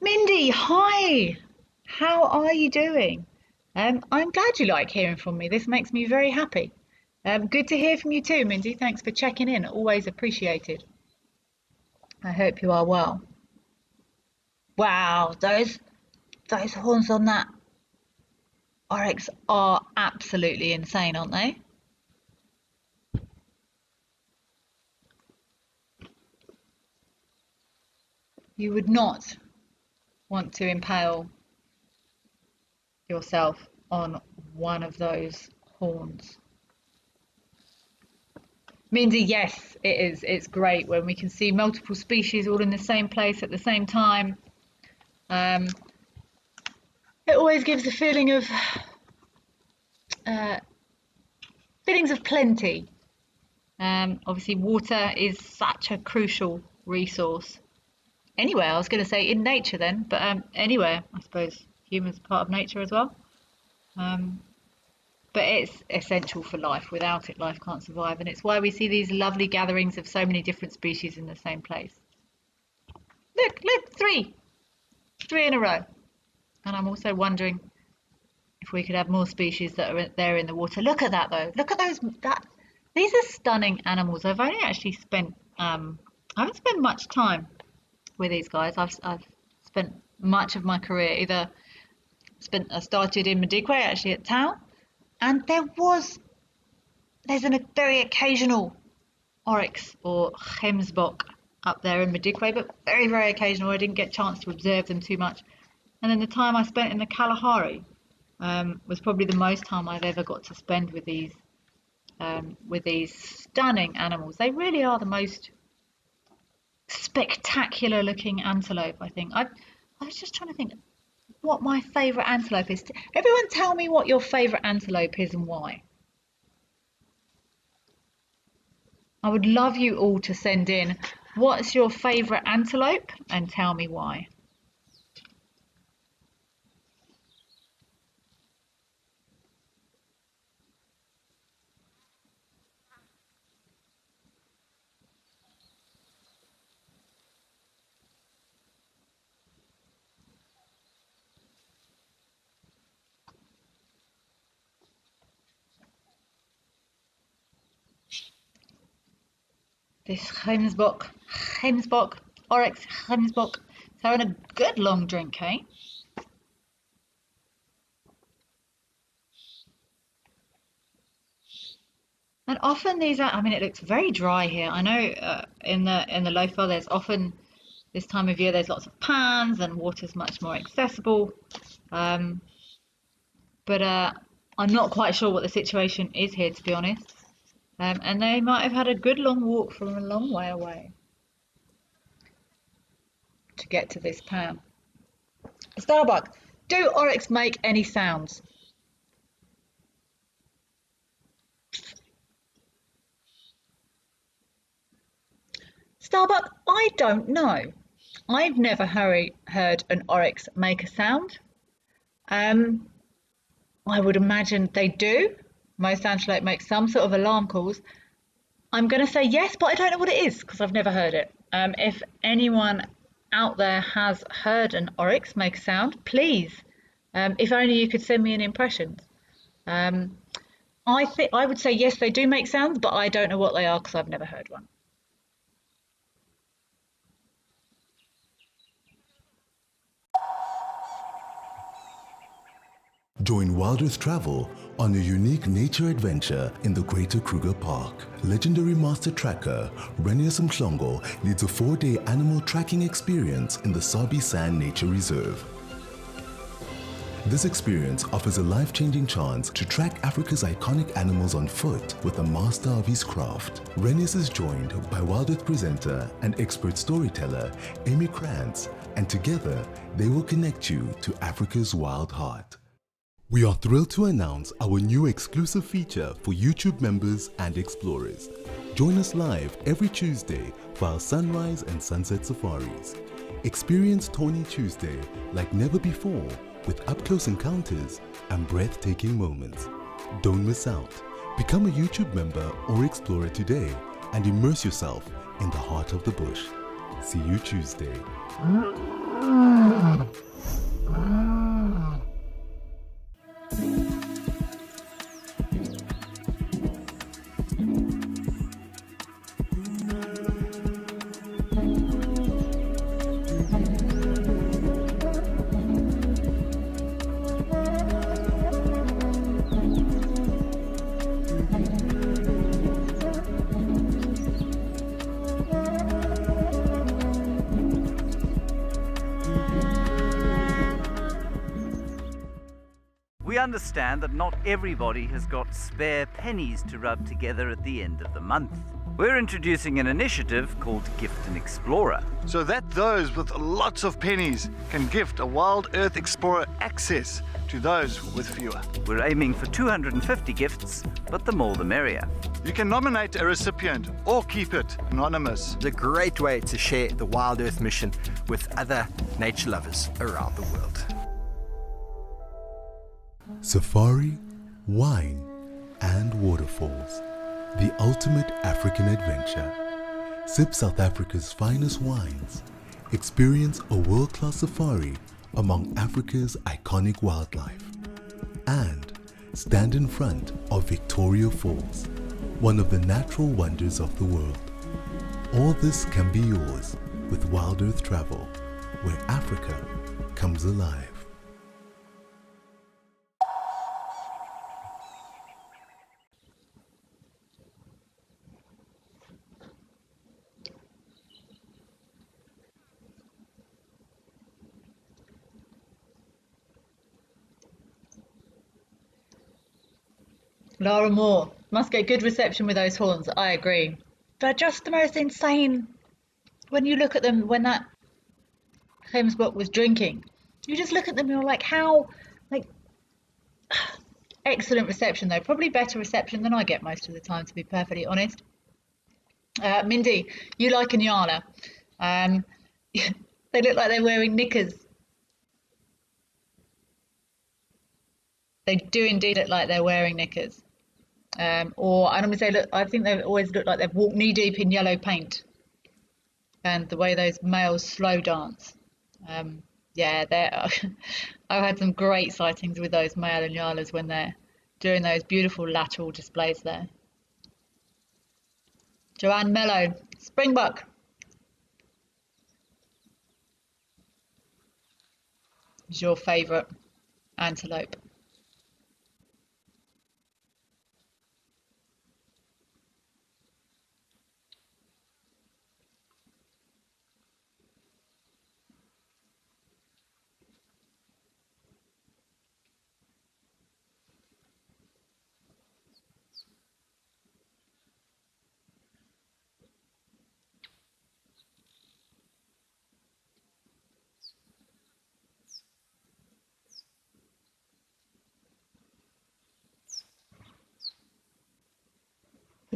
Mindy, hi! How are you doing? I'm glad you like hearing from me. This makes me very happy. Good to hear from you too, Mindy. Thanks for checking in. Always appreciated. I hope you are well. Wow, those horns on that oryx are absolutely insane, aren't they? You would not want to impale yourself on one of those horns. Mindy, yes, it is. It's great when we can see multiple species all in the same place at the same time. It always gives a feeling of feelings of plenty. Obviously, water is such a crucial resource. Anywhere, I was going to say in nature then, but anywhere, I suppose humans are part of nature as well. But it's essential for life. Without it, life can't survive, and it's why we see these lovely gatherings of so many different species in the same place. Look, three in a row. And I'm also wondering if we could have more species that are there in the water. Look at that though. Look at those. These are stunning animals. I've only actually spent I haven't spent much time with these guys. I've spent much of my career I started in Madikwe, actually at Tau, and there's a very occasional oryx or gemsbok up there in Madikwe, but very, very occasional. I didn't get a chance to observe them too much. And then the time I spent in the Kalahari was probably the most time I've ever got to spend with these stunning animals. They really are the most spectacular looking antelope, I think. I was just trying to think what my favourite antelope is. Everyone tell me what your favourite antelope is and why. I would love you all to send in what's your favourite antelope and tell me why. This gemsbok, oryx gemsbok. It's having a good long drink, eh? And often these are, I mean, it looks very dry here. I know in the Lofa there's often this time of year there's lots of pans and water's much more accessible. Um, but I'm not quite sure what the situation is here, to be honest. And they might have had a good long walk from a long way away to get to this pan. Starbuck, do oryx make any sounds? Starbuck, I don't know. I've never heard an oryx make a sound. I would imagine they do. Most antelope make some sort of alarm calls. I'm going to say yes, but I don't know what it is because I've never heard it. If anyone out there has heard an oryx make a sound, please, if only you could send me an impression. I would say yes, they do make sounds, but I don't know what they are because I've never heard one. Join Wild Earth Travel on a unique nature adventure in the Greater Kruger Park. Legendary master tracker Renius Mhlongo leads a 4-day animal tracking experience in the Sabi Sand Nature Reserve. This experience offers a life-changing chance to track Africa's iconic animals on foot with a master of his craft. Renius is joined by Wild Earth presenter and expert storyteller Amy Krantz, and together they will connect you to Africa's wild heart. We are thrilled to announce our new exclusive feature for YouTube members and explorers. Join us live every Tuesday for our sunrise and sunset safaris. Experience Tawny Tuesday like never before with up-close encounters and breathtaking moments. Don't miss out. Become a YouTube member or explorer today and immerse yourself in the heart of the bush. See you Tuesday. We understand that not everybody has got spare pennies to rub together at the end of the month. We're introducing an initiative called Gift an Explorer. So that those with lots of pennies can gift a Wild Earth Explorer access to those with fewer. We're aiming for 250 gifts, but the more the merrier. You can nominate a recipient or keep it anonymous. It's a great way to share the Wild Earth mission with other nature lovers around the world. Safari, wine, and waterfalls. The ultimate African adventure. Sip South Africa's finest wines. Experience a world-class safari among Africa's iconic wildlife. And stand in front of Victoria Falls, one of the natural wonders of the world. All this can be yours with Wild Earth Travel, where Africa comes alive. Laura Moore, must get good reception with those horns. I agree. They're just the most insane. When you look at them, when that Hemsbok was drinking, you just look at them and you're like, how, like, excellent reception though. Probably better reception than I get most of the time, to be perfectly honest. Mindy, you like a Nyala. They look like they're wearing knickers. They do indeed look like they're wearing knickers. Or I normally say, look, I think they always look like they've walked knee deep in yellow paint. And the way those males slow dance. Yeah, I've had some great sightings with those male Nyalas when they're doing those beautiful lateral displays there. Joanne Mello, Springbuck. Is your favourite antelope?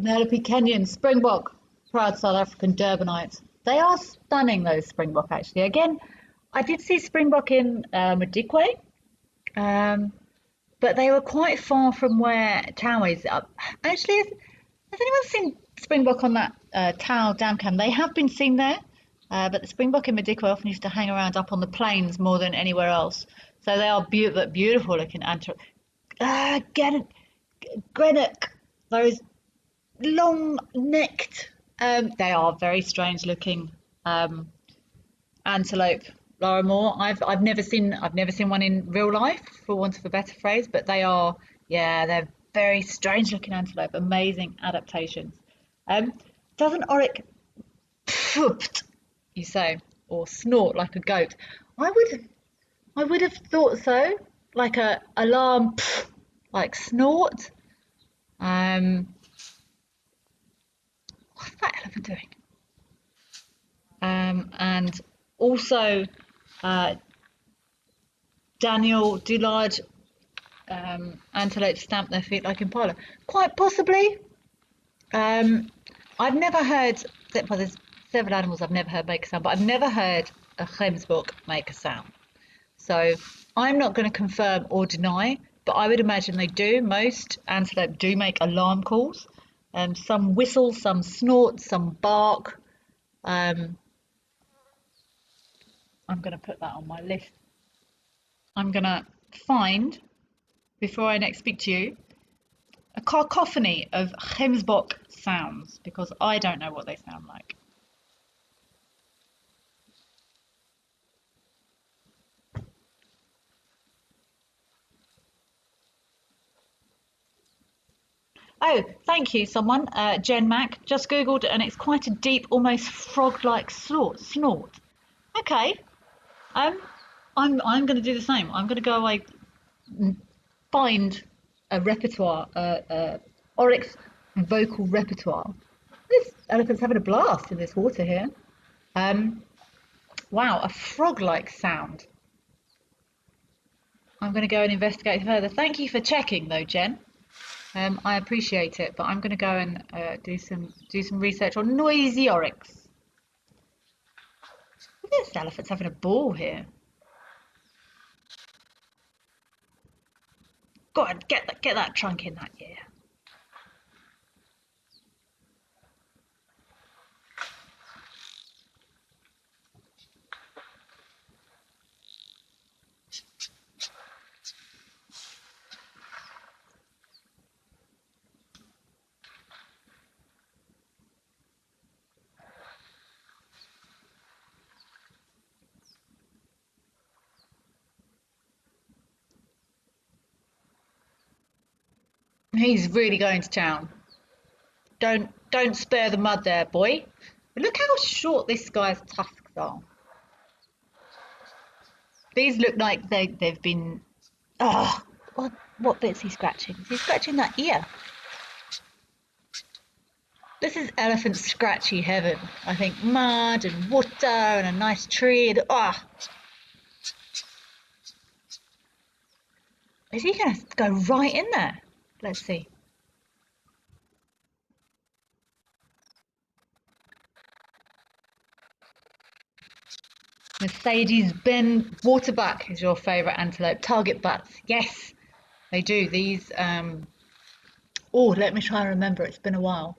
Penelope Kenyon, Springbok, proud South African Durbanites. They are stunning, those Springbok, actually. Again, I did see Springbok in Madikwe, but they were quite far from where Tau is. Actually, has anyone seen Springbok on that Tau dam cam? They have been seen there, but the Springbok in Madikwe often used to hang around up on the plains more than anywhere else. So they are beautiful looking Greenock, those long-necked. They are very strange looking antelope. Laura Moore. I've never seen one in real life, for want of a better phrase, but they're very strange looking antelope. Amazing adaptations. Doesn't oryx you say, or snort like a goat? I would have thought so, like a alarm, like snort. What's that elephant doing? And also, Daniel, do large antelopes stamp their feet like impala? Quite possibly. I've never heard, well, there's several animals I've never heard make a sound, but I've never heard a gemsbok make a sound. So I'm not going to confirm or deny, but I would imagine they do. Most antelope do make alarm calls. Some whistle, some snort, some bark. I'm going to put that on my list. I'm going to find, before I next speak to you, a cacophony of gemsbok sounds, because I don't know what they sound like. Oh, thank you, someone. Jen Mack just googled, and it's quite a deep, almost frog-like snort. Okay. I'm going to do the same. I'm going to go away and find a repertoire, oryx vocal repertoire. This elephant's having a blast in this water here. Wow, a frog-like sound. I'm going to go and investigate further. Thank you for checking, though, Jen. I appreciate it, but I'm going to go and do some research on noisy oryx. This elephant's having a ball here. Go on, get that trunk in that ear. He's really going to town. Don't spare the mud there, boy. But look how short this guy's tusks are. These look like they've been. Oh, what bit's he scratching? Is he scratching that ear? This is elephant scratchy heaven. I think mud and water and a nice tree. And, Is he going to go right in there? Let's see. Mercedes-Benz waterbuck is your favourite antelope. Target butts. Yes, they do. These, let me try and remember. It's been a while.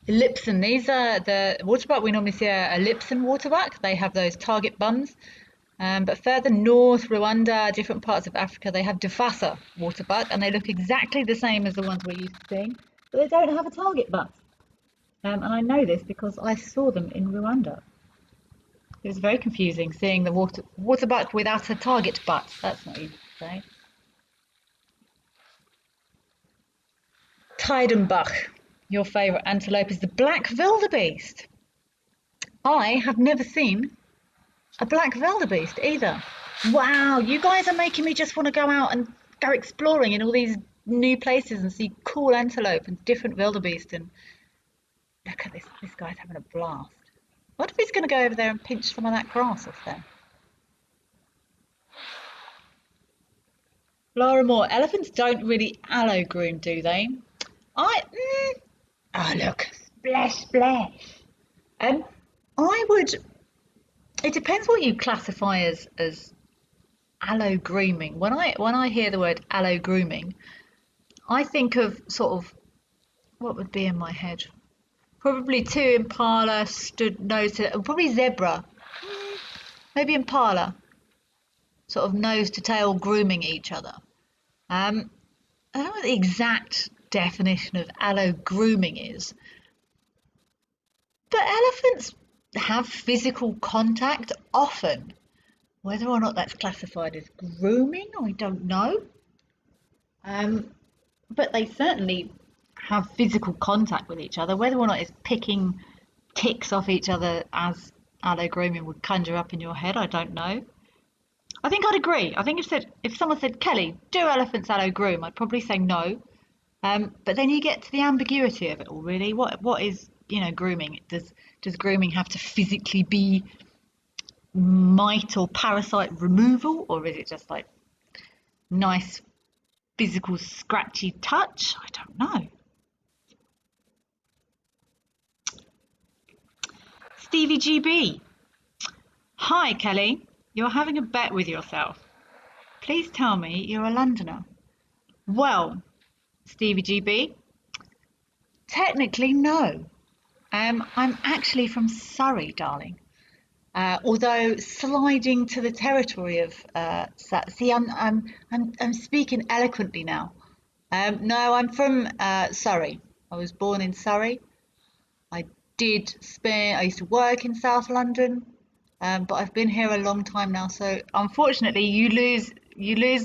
Ellipson. These are the waterbuck. We normally see a Ellipson waterbuck. They have those target bums. But further north, Rwanda, different parts of Africa, they have divisive waterbuck, and they look exactly the same as the ones we're used to seeing, but they don't have a target butt. And I know this because I saw them in Rwanda. It was very confusing seeing the waterbuck without a target butt. That's not easy to say. Tiedenbach, your favourite antelope, is the black wildebeest. I have never seen a black wildebeest either. Wow, you guys are making me just want to go out and go exploring in all these new places and see cool antelope and different wildebeest. And look at this guy's having a blast. What if he's going to go over there and pinch some of that grass off there? Laura Moore, elephants don't really allo groom, do they? Oh look, splash, splash. I would. It depends what you classify as allo grooming. When I hear the word allo grooming, I think of sort of what would be in my head. Probably two impala stood nose to probably zebra, maybe impala, sort of nose to tail grooming each other. I don't know what the exact definition of allo grooming is, but elephants have physical contact often. Whether or not that's classified as grooming, I don't know. But they certainly have physical contact with each other. Whether or not it's picking ticks off each other as allo grooming would conjure up in your head, I don't know. I think I'd agree. I think if someone said, Kelly, do elephants allo groom? I'd probably say no. But then you get to the ambiguity of it all, really. What is, grooming? Does grooming have to physically be mite or parasite removal, or is it just like nice physical scratchy touch? I don't know. Stevie GB. Hi, Kelly. You're having a bet with yourself. Please tell me you're a Londoner. Well, Stevie GB, technically no. I'm actually from Surrey, darling. Although sliding to the territory of see, I'm speaking eloquently now. No, I'm from Surrey. I was born in Surrey. I used to work in South London, but I've been here a long time now. So unfortunately, you lose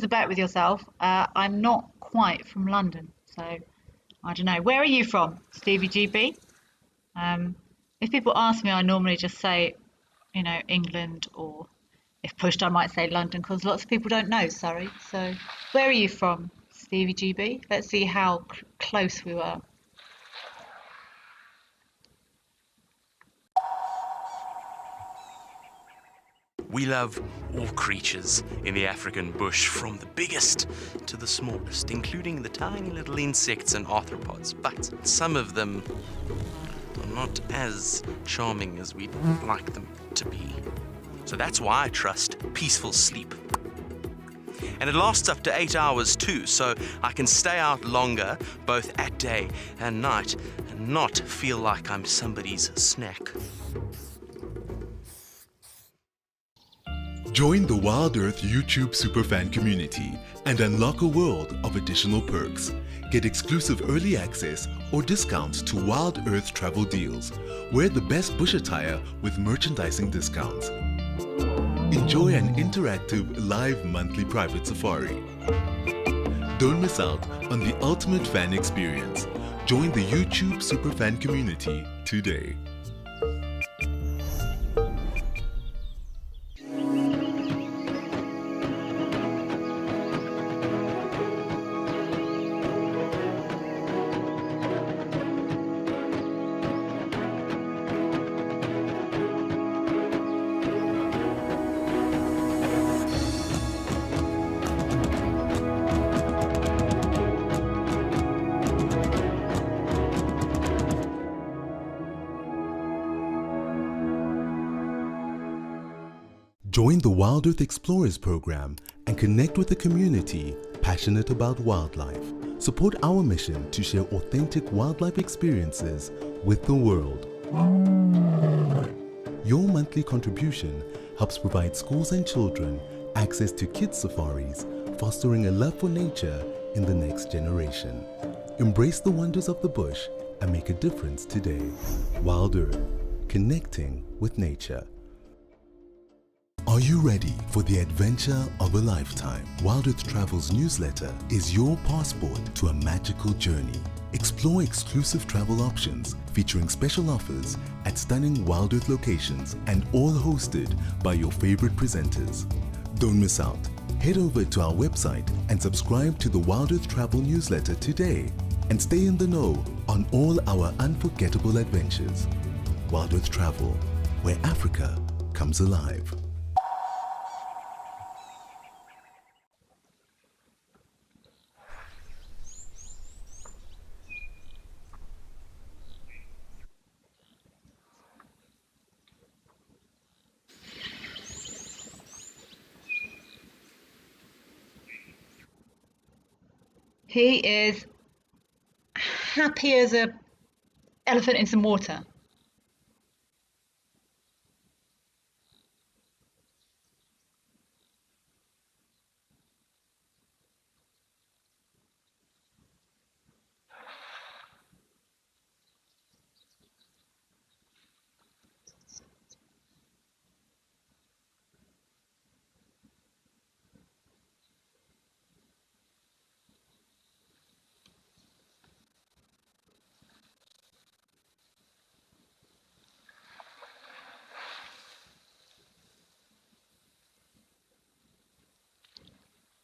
the bet with yourself. I'm not quite from London, so I don't know. Where are you from, Stevie GB? If people ask me, I normally just say, England, or if pushed, I might say London, because lots of people don't know Surrey. So where are you from, Stevie GB? Let's see how close we were. We love all creatures in the African bush, from the biggest to the smallest, including the tiny little insects and arthropods, but some of them are not as charming as we'd like them to be. So that's why I trust peaceful sleep. And it lasts up to 8 hours too, so I can stay out longer, both at day and night, and not feel like I'm somebody's snack. Join the Wild Earth YouTube superfan community and unlock a world of additional perks. Get exclusive early access or discounts to Wild Earth travel deals. Wear the best bush attire with merchandising discounts. Enjoy an interactive live monthly private safari. Don't miss out on the ultimate fan experience. Join the YouTube superfan community today. Join the Wild Earth Explorers program and connect with a community passionate about wildlife. Support our mission to share authentic wildlife experiences with the world. Your monthly contribution helps provide schools and children access to kids' safaris, fostering a love for nature in the next generation. Embrace the wonders of the bush and make a difference today. Wild Earth, connecting with nature. Are you ready for the adventure of a lifetime? Wild Earth Travel's newsletter is your passport to a magical journey. Explore exclusive travel options featuring special offers at stunning Wild Earth locations, and all hosted by your favorite presenters. Don't miss out. Head over to our website and subscribe to the Wild Earth Travel newsletter today and stay in the know on all our unforgettable adventures. Wild Earth Travel, where Africa comes alive. He is happy as a elephant in some water.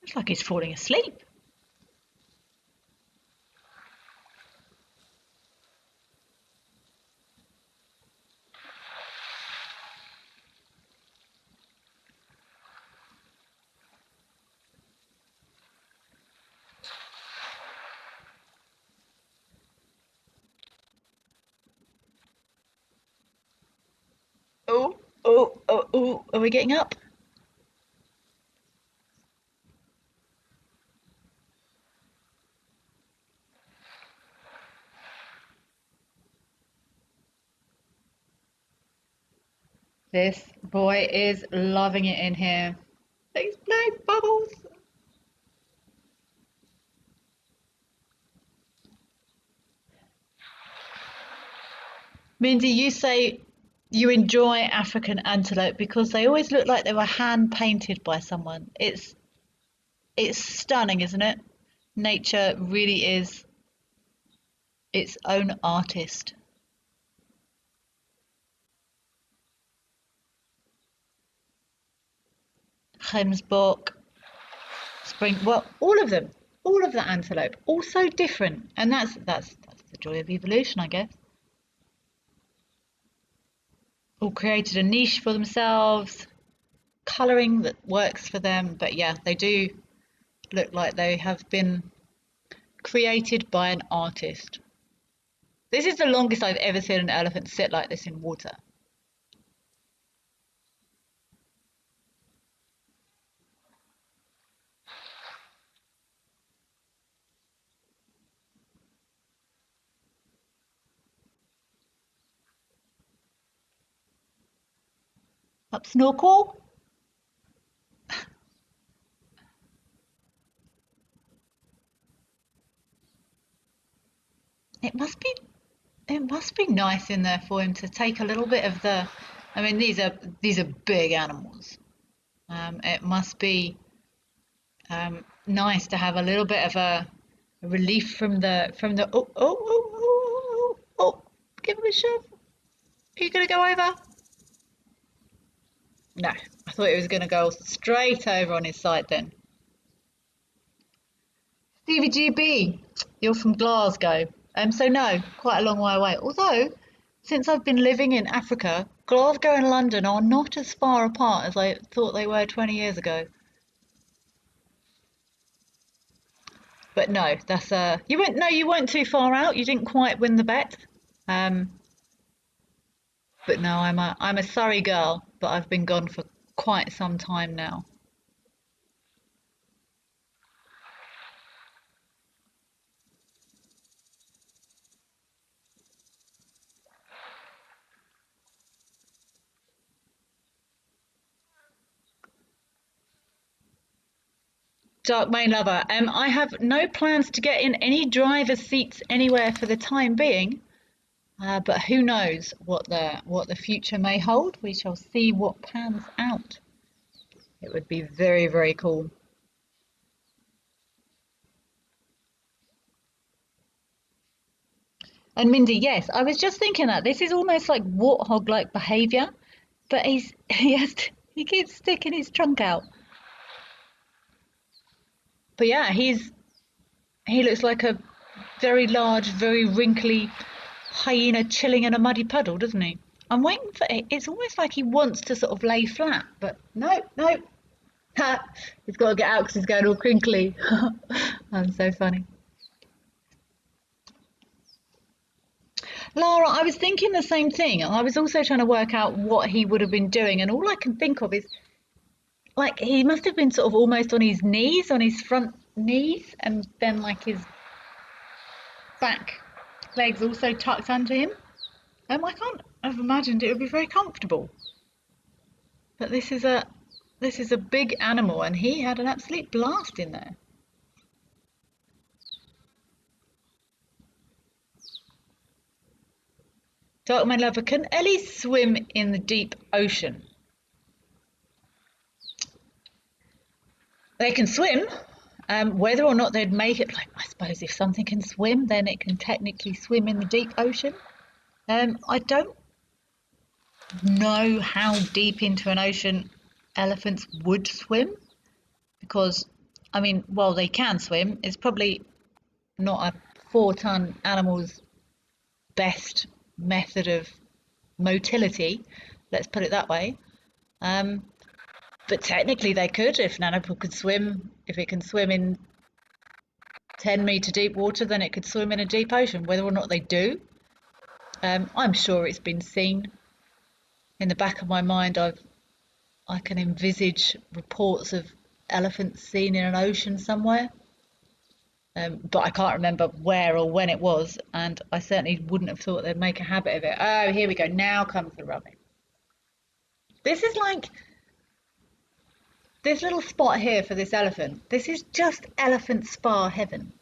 Looks like he's falling asleep. Oh, are we getting up? This boy is loving it in here. He's blowing bubbles. Mindy, you say you enjoy African antelope because they always look like they were hand painted by someone. It's stunning, isn't it? Nature really is its own artist. Gemsbok, spring, well, all of them, all of the antelope, all so different, and that's the joy of evolution, I guess. All created a niche for themselves, colouring that works for them, but yeah, they do look like they have been created by an artist. This is the longest I've ever seen an elephant sit like this in water. Up snorkel. It must be nice in there for him to take a little bit of the. I mean, these are big animals. It must be nice to have a little bit of a relief from the. Oh! Give him a shove. Are you gonna go over? No, I thought it was gonna go straight over on his side then. Stevie GB, you're from Glasgow. So no, quite a long way away. Although, since I've been living in Africa, Glasgow and London are not as far apart as I thought they were 20 years ago. But no, that's you weren't too far out. You didn't quite win the bet. But no, I'm a Surrey girl, but I've been gone for quite some time now. Dark Main Lover, I have no plans to get in any driver's seats anywhere for the time being, but who knows what the future may hold. We shall see what pans out. It would be very, very cool. And Mindy, yes, I was just thinking that this is almost like warthog-like behaviour, but he keeps sticking his trunk out. But yeah, he looks like a very large, very wrinkly hyena chilling in a muddy puddle, doesn't he? I'm waiting for it. It's almost like he wants to sort of lay flat, but no. Ha! He's got to get out because he's going all crinkly. I'm so funny. Lara, I was thinking the same thing. I was also trying to work out what he would have been doing, and all I can think of is like he must have been sort of almost on his knees, on his front knees and then like his back legs also tucked under him. I can't have imagined it would be very comfortable. But this is a big animal, and he had an absolute blast in there. Darkman lover, can Ellies swim in the deep ocean? They can swim. Whether or not they'd make it, like, I suppose if something can swim, then it can technically swim in the deep ocean. I don't know how deep into an ocean elephants would swim, because, I mean, while they can swim, it's probably not a 4-ton animal's best method of motility, let's put it that way. But technically they could, if an animal could swim, if it can swim in 10-meter deep water, then it could swim in a deep ocean. Whether or not they do, I'm sure it's been seen. In the back of my mind, I can envisage reports of elephants seen in an ocean somewhere, but I can't remember where or when it was, and I certainly wouldn't have thought they'd make a habit of it. Oh, here we go. Now comes the rubbing. This is like this little spot here for this elephant. This is just elephant spa heaven.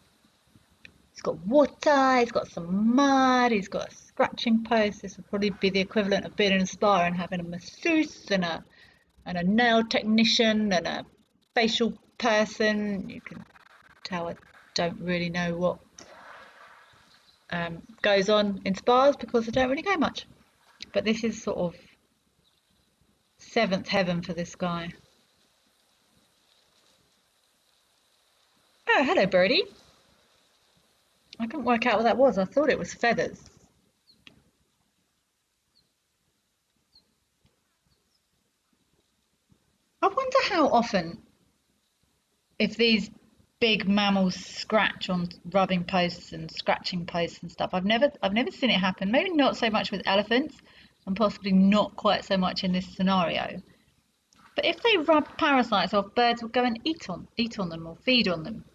He's got water, he's got some mud, he's got a scratching post. This would probably be the equivalent of being in a spa and having a masseuse and a nail technician and a facial person. You can tell I don't really know what goes on in spas because I don't really go much. But this is sort of 7th heaven for this guy. Oh, hello, birdie. I couldn't work out what that was. I thought it was feathers. I wonder how often, if these big mammals scratch on rubbing posts and scratching posts and stuff. I've never seen it happen. Maybe not so much with elephants, and possibly not quite so much in this scenario. But if they rub parasites off, birds will go and eat on them or feed on them.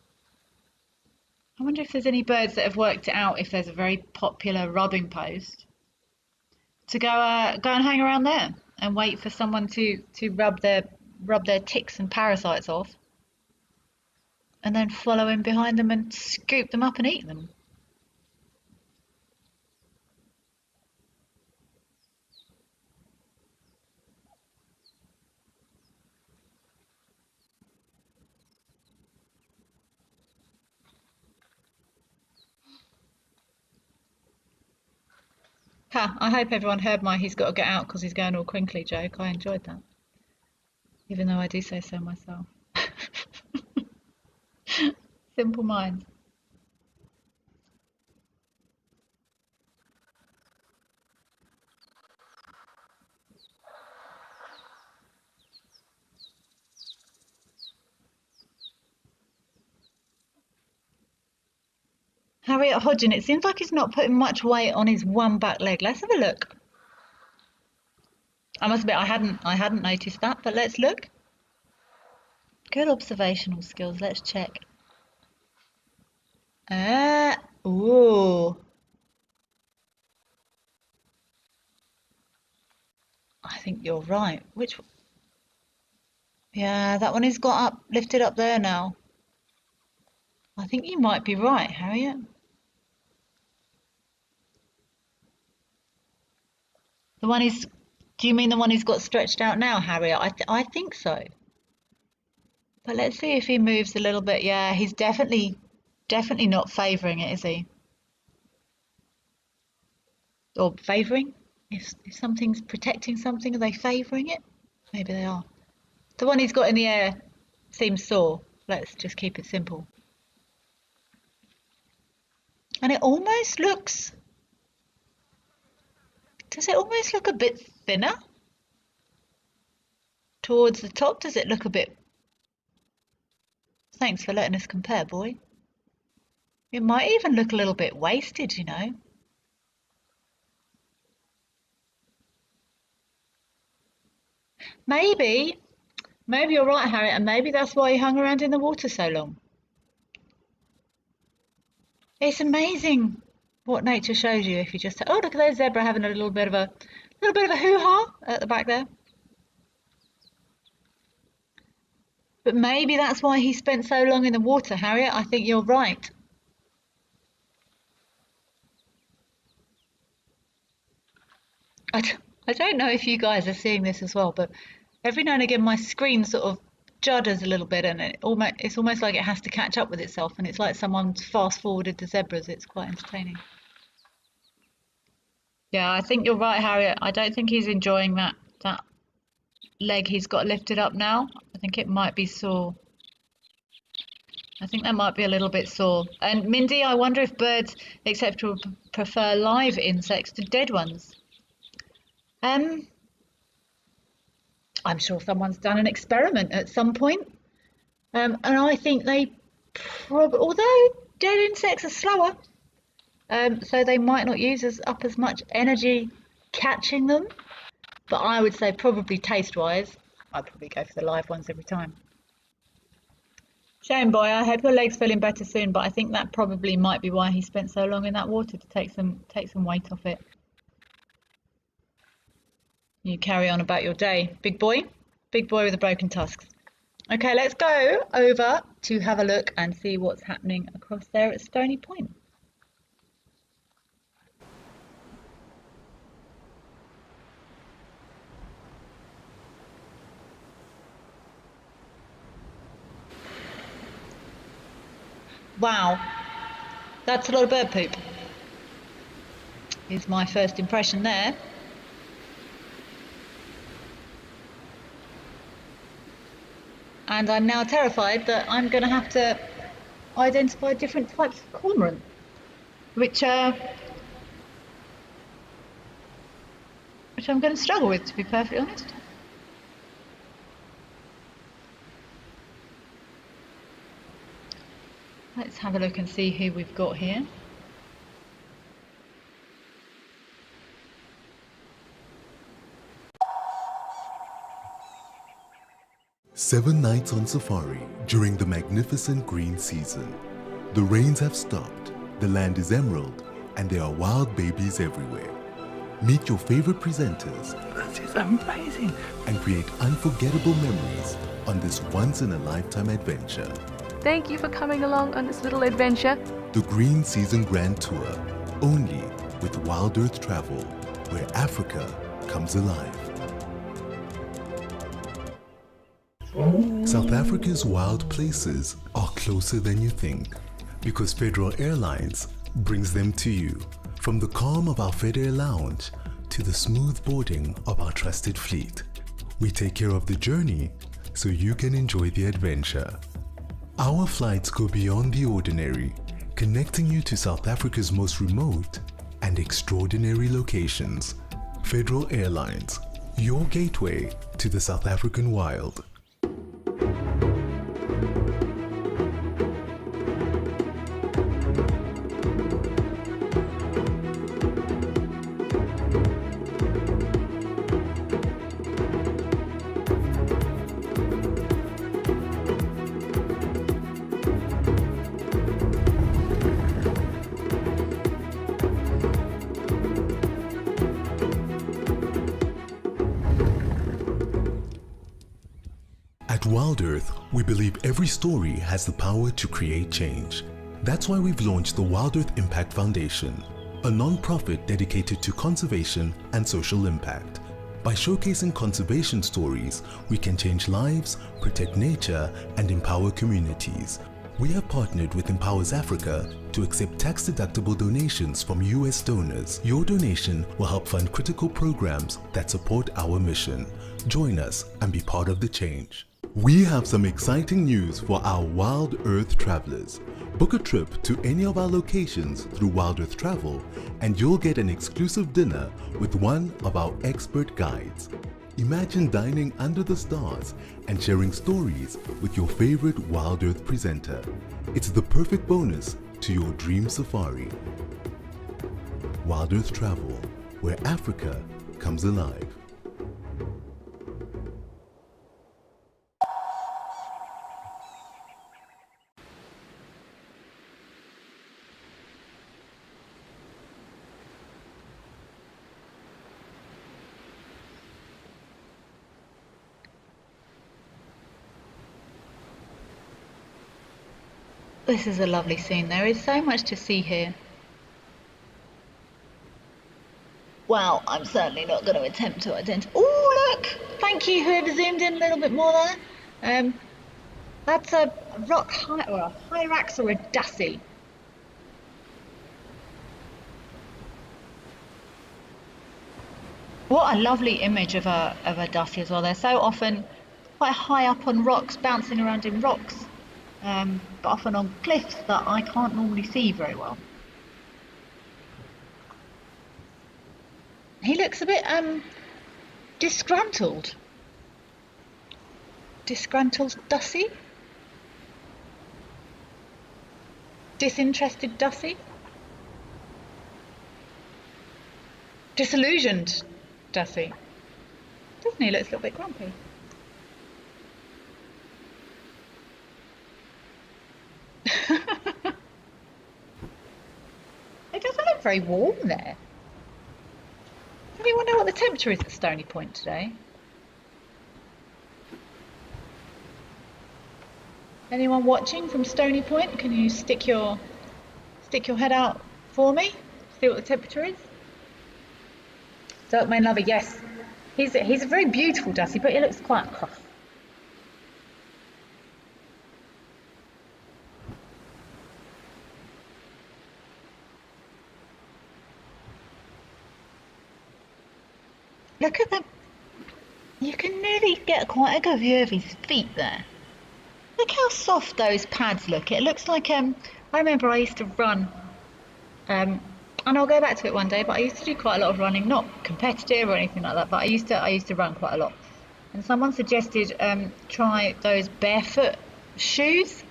I wonder if there's any birds that have worked it out, if there's a very popular rubbing post, to go and hang around there and wait for someone to rub their ticks and parasites off, and then follow in behind them and scoop them up and eat them. Ha, I hope everyone heard my "he's got to get out because he's going all crinkly" joke. I enjoyed that, even though I do say so myself. Simple minds. Harriet Hodgin, it seems like he's not putting much weight on his one back leg. Let's have a look. I must admit, I hadn't noticed that, but let's look. Good observational skills. Let's check. Ooh. I think you're right. Which? Yeah, that one has got up, lifted up there now. I think you might be right, Harriet. The one is. Do you mean the one who's got stretched out now, Harriet? I think so. But let's see if he moves a little bit. Yeah, he's definitely not favouring it, is he? Or favouring? If something's protecting something, are they favouring it? Maybe they are. The one he's got in the air seems sore. Let's just keep it simple. And it almost looks... Does it almost look a bit thinner? Towards the top, does it look a bit... Thanks for letting us compare, boy. It might even look a little bit wasted, you know. Maybe you're right, Harriet, and maybe that's why he hung around in the water so long. It's amazing what nature shows you if you just, oh, look at those zebra having a little bit of a hoo-ha at the back there. But maybe that's why he spent so long in the water, Harriet. I think you're right. I don't know if you guys are seeing this as well, but every now and again my screen sort of judders a little bit, and it's almost like it has to catch up with itself, and it's like someone's fast forwarded the zebras. It's quite entertaining. Yeah, I think you're right, Harriet. I don't think he's enjoying that leg he's got lifted up now. I think it might be sore. I think that might be a little bit sore. And Mindy, I wonder if birds, except to prefer live insects to dead ones. I'm sure someone's done an experiment at some point, and I think they although dead insects are slower, so they might not use up as much energy catching them, but I would say probably taste-wise, I'd probably go for the live ones every time. Shame, boy, I hope your leg's feeling better soon, but I think that probably might be why he spent so long in that water, to take some weight off it. You carry on about your day, big boy with the broken tusks. Okay, let's go over to have a look and see what's happening across there at Stony Point. Wow, that's a lot of bird poop, is my first impression there. And I'm now terrified that I'm going to have to identify different types of cormorant, which I'm going to struggle with, to be perfectly honest. Let's have a look and see who we've got here. Seven nights on safari during the magnificent green season. The rains have stopped, the land is emerald, and there are wild babies everywhere. Meet your favorite presenters. This is amazing. And create unforgettable memories on this once-in-a-lifetime adventure. Thank you for coming along on this little adventure. The Green Season Grand Tour, only with Wild Earth Travel, where Africa comes alive. South Africa's wild places are closer than you think, because Federal Airlines brings them to you. From the calm of our FedAir lounge to the smooth boarding of our trusted fleet, we take care of the journey so you can enjoy the adventure. Our flights go beyond the ordinary, connecting you to South Africa's most remote and extraordinary locations. Federal Airlines, your gateway to the South African wild. At Wild Earth, we believe every story has the power to create change. That's why we've launched the Wild Earth Impact Foundation, a non-profit dedicated to conservation and social impact. By showcasing conservation stories, we can change lives, protect nature, and empower communities. We have partnered with Empowers Africa to accept tax-deductible donations from US donors. Your donation will help fund critical programs that support our mission. Join us and be part of the change. We have some exciting news for our Wild Earth travelers. Book a trip to any of our locations through Wild Earth Travel and you'll get an exclusive dinner with one of our expert guides. Imagine dining under the stars and sharing stories with your favorite Wild Earth presenter. It's the perfect bonus to your dream safari. Wild Earth Travel, where Africa comes alive. This is a lovely scene. There is so much to see here. Well, I'm certainly not going to attempt to identify. Oh, look! Thank you, whoever zoomed in a little bit more there. That's a rock or a hyrax or a dassie. What a lovely image of a dassie as well. They're so often quite high up on rocks, bouncing around in rocks, but often on cliffs that I can't normally see very well. He looks a bit disgruntled. Disgruntled Dussie? Disinterested Dussie? Disillusioned Dussie? Doesn't he? Looks a little bit grumpy. It doesn't look very warm there. Anyone know what the temperature is at Stony Point today? Anyone watching from Stony Point? Can you stick your head out for me? See what the temperature is? Dirk, my lover, yes. He's a very beautiful Dussie, but he looks quite cross. Look at them. You can nearly get quite a good view of his feet there. Look how soft those pads look. It looks like I remember I used to run, and I'll go back to it one day. But I used to do quite a lot of running, not competitive or anything like that. But I used to run quite a lot. And someone suggested try those barefoot shoes,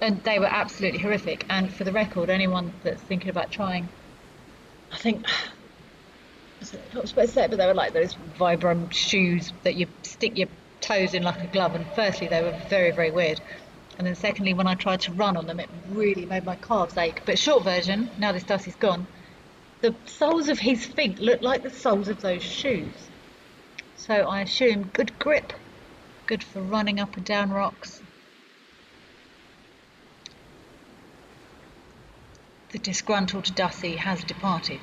and they were absolutely horrific. And for the record, anyone that's thinking about trying, I think. I'm not supposed to say it, but they were like those Vibram shoes that you stick your toes in like a glove, and firstly they were very, very weird, and then secondly when I tried to run on them it really made my calves ache. But short version, now this Dussie's gone, the soles of his feet look like the soles of those shoes, so I assume good grip, good for running up and down rocks. The disgruntled Dussie has departed.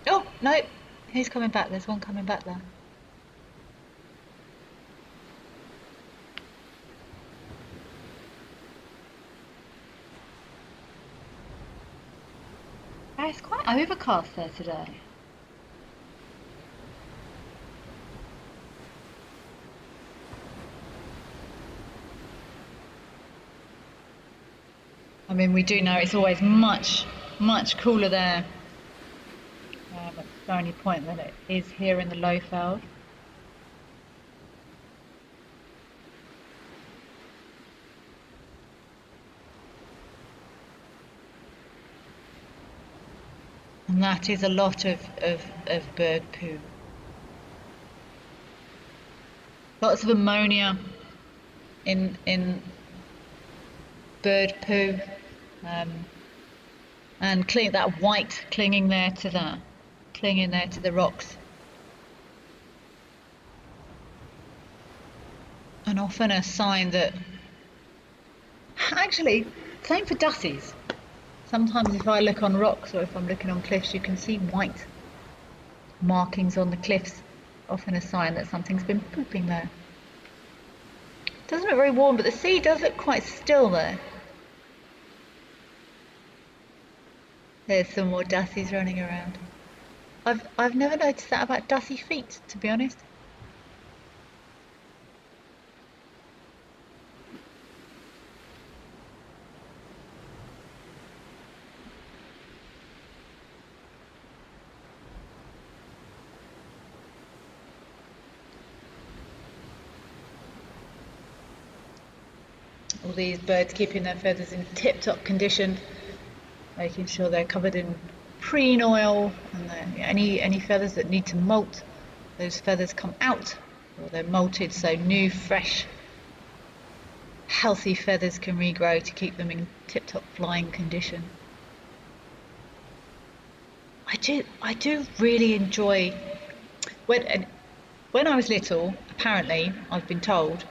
Oh, no, he's coming back. There's one coming back there. It's quite overcast there today. I mean, we do know it's always much, much cooler there at Stony Point than it is here in the Lowfeld. And that is a lot of bird poo. Lots of ammonia in bird poo, and that white clinging there to the rocks. And often a sign that, actually, same for Dussies. Sometimes if I look on rocks or if I'm looking on cliffs, you can see white markings on the cliffs, often a sign that something's been pooping there. Doesn't look very warm, but the sea does look quite still there. There's some more Dussies running around. I've never noticed that about Dussie feet, to be honest. All these birds keeping their feathers in tip-top condition, making sure they're covered in preen oil, and any feathers that need to molt, those feathers come out, or they're molted so new, fresh, healthy feathers can regrow to keep them in tip-top flying condition. I do really enjoy when When I was little, apparently, I've been told,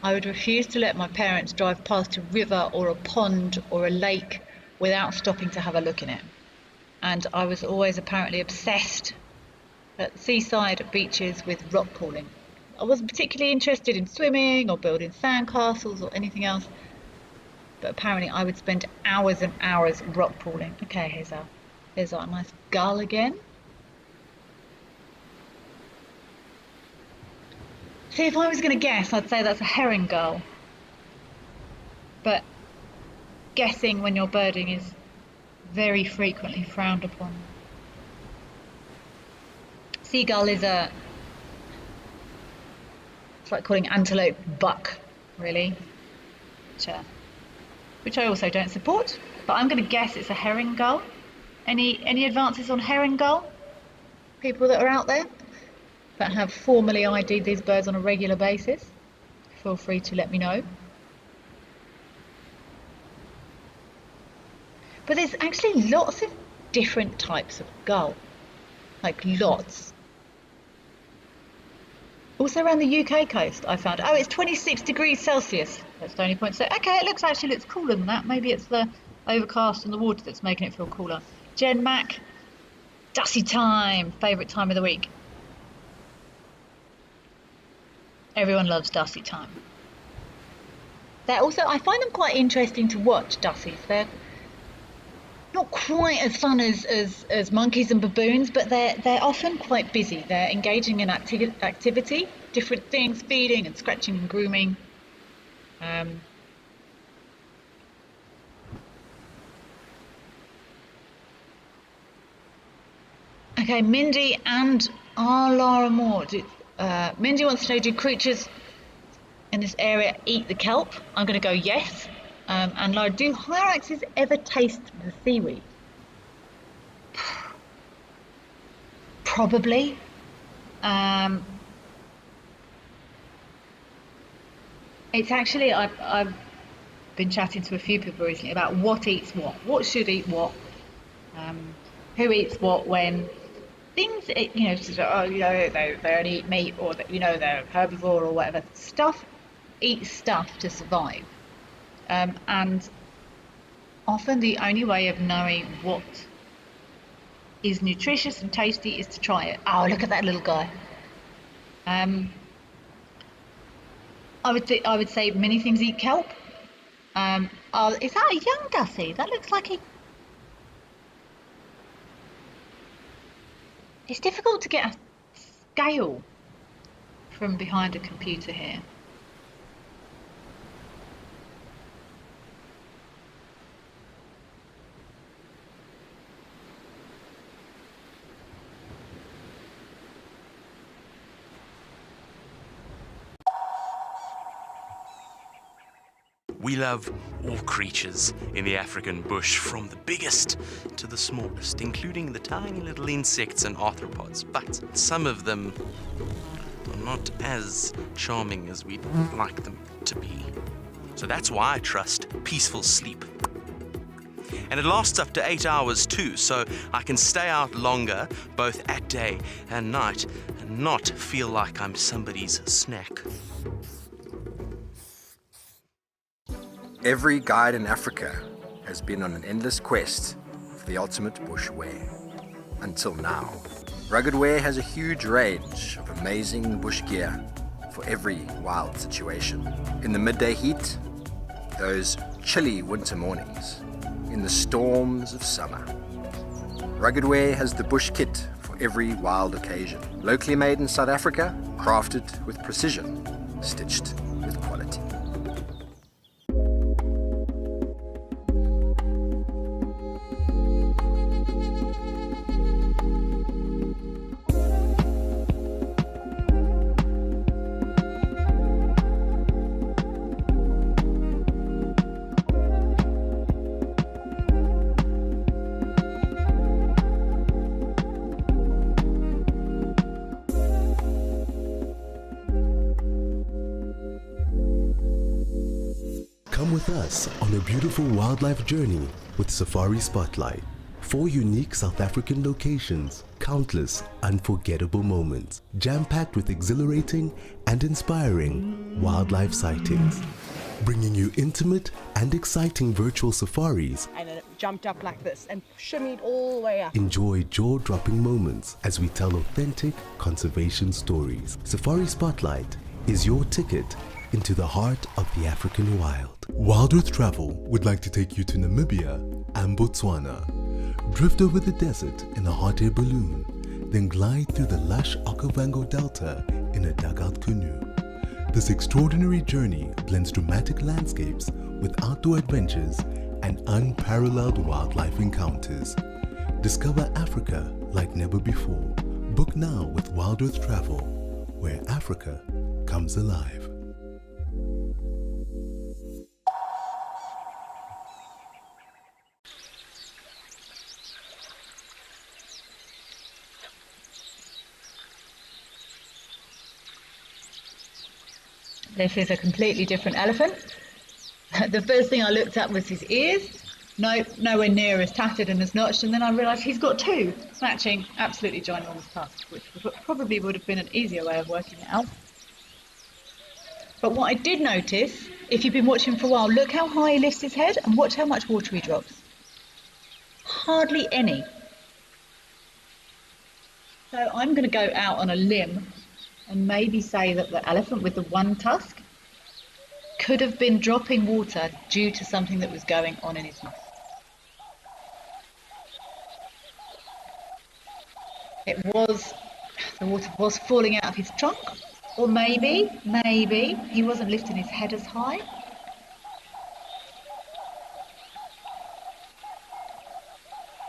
I would refuse to let my parents drive past a river or a pond or a lake without stopping to have a look in it. And I was always apparently obsessed at seaside beaches with rock pooling. I wasn't particularly interested in swimming or building sandcastles or anything else, but apparently I would spend hours and hours rock pooling. Okay, here's our nice gull again. See, if I was going to guess, I'd say that's a herring gull. But guessing when you're birding is very frequently frowned upon. Seagull is it's like calling antelope buck, really, which I also don't support, but I'm going to guess it's a herring gull. Any advances on herring gull? People that are out there that have formally ID'd these birds on a regular basis, feel free to let me know. But there's actually lots of different types of gull, like lots. Also around the UK coast, I found, oh, it's 26 degrees Celsius. That's the only point to say, okay, it actually looks cooler than that. Maybe it's the overcast and the water that's making it feel cooler. Jen Mack, Dussy time, favourite time of the week. Everyone loves Dussy time. They're also, I find them quite interesting to watch, Dussies. They're not quite as fun as monkeys and baboons, but they're often quite busy. They're engaging in activity, different things, feeding and scratching and grooming. Okay, Mindy and Lara Moore. Mindy wants to know, do creatures in this area eat the kelp? I'm going to go yes. And Lara, do hyraxes ever taste the seaweed? Probably. It's actually, I've been chatting to a few people recently about what eats what should eat what, who eats what when. Things, they only eat meat, or they're herbivore or whatever. Stuff eats stuff to survive. And often the only way of knowing what is nutritious and tasty is to try it. Oh, look at that little guy. I would say many things eat kelp. Is that a young Dussy? That looks like he... It's difficult to get a scale from behind a computer here. We love all creatures in the African bush, from the biggest to the smallest, including the tiny little insects and arthropods, but some of them are not as charming as we'd like them to be. So that's why I trust peaceful sleep. And it lasts up to 8 hours too, so I can stay out longer, both at day and night, and not feel like I'm somebody's snack. Every guide in Africa has been on an endless quest for the ultimate bush wear. Until now. Rugged Wear has a huge range of amazing bush gear for every wild situation. In the midday heat, those chilly winter mornings, in the storms of summer. Rugged Wear has the bush kit for every wild occasion. Locally made in South Africa, crafted with precision, stitched with quality. Come with us on a beautiful wildlife journey with Safari Spotlight. 4 unique South African locations, countless unforgettable moments, jam-packed with exhilarating and inspiring wildlife sightings, bringing you intimate and exciting virtual safaris. And then it jumped up like this and shimmied all the way up. Enjoy jaw-dropping moments as we tell authentic conservation stories. Safari Spotlight is your ticket into the heart of the African wild. Wild Earth Travel would like to take you to Namibia and Botswana. Drift over the desert in a hot air balloon, then glide through the lush Okavango Delta in a dugout canoe. This extraordinary journey blends dramatic landscapes with outdoor adventures and unparalleled wildlife encounters. Discover Africa like never before. Book now with Wild Earth Travel, where Africa comes alive. This is a completely different elephant. The first thing I looked at was his ears. No, nowhere near as tattered and as notched, and then I realised he's got 2 matching absolutely ginormous tusks, which probably would have been an easier way of working it out. But what I did notice, if you've been watching for a while, look how high he lifts his head and watch how much water he drops. Hardly any. So I'm going to go out on a limb and maybe say that the elephant with the 1 tusk could have been dropping water due to something that was going on in his mouth. The water was falling out of his trunk, or maybe he wasn't lifting his head as high.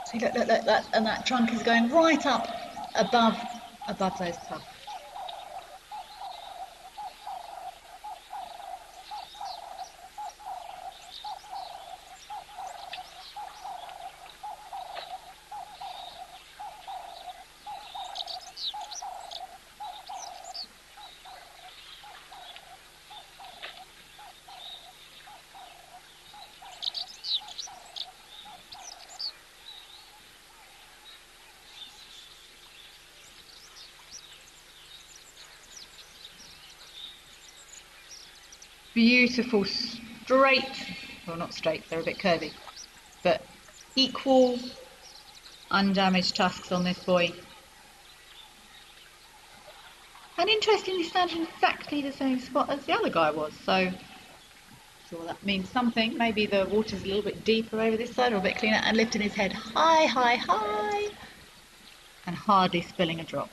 See, look, and that trunk is going right up above those tusks. Beautiful straight, well not straight, they're a bit curvy, but equal undamaged tusks on this boy. And interestingly stands in exactly the same spot as the other guy was, so sure that means something. Maybe the water's a little bit deeper over this side or a bit cleaner, and lifting his head high and hardly spilling a drop.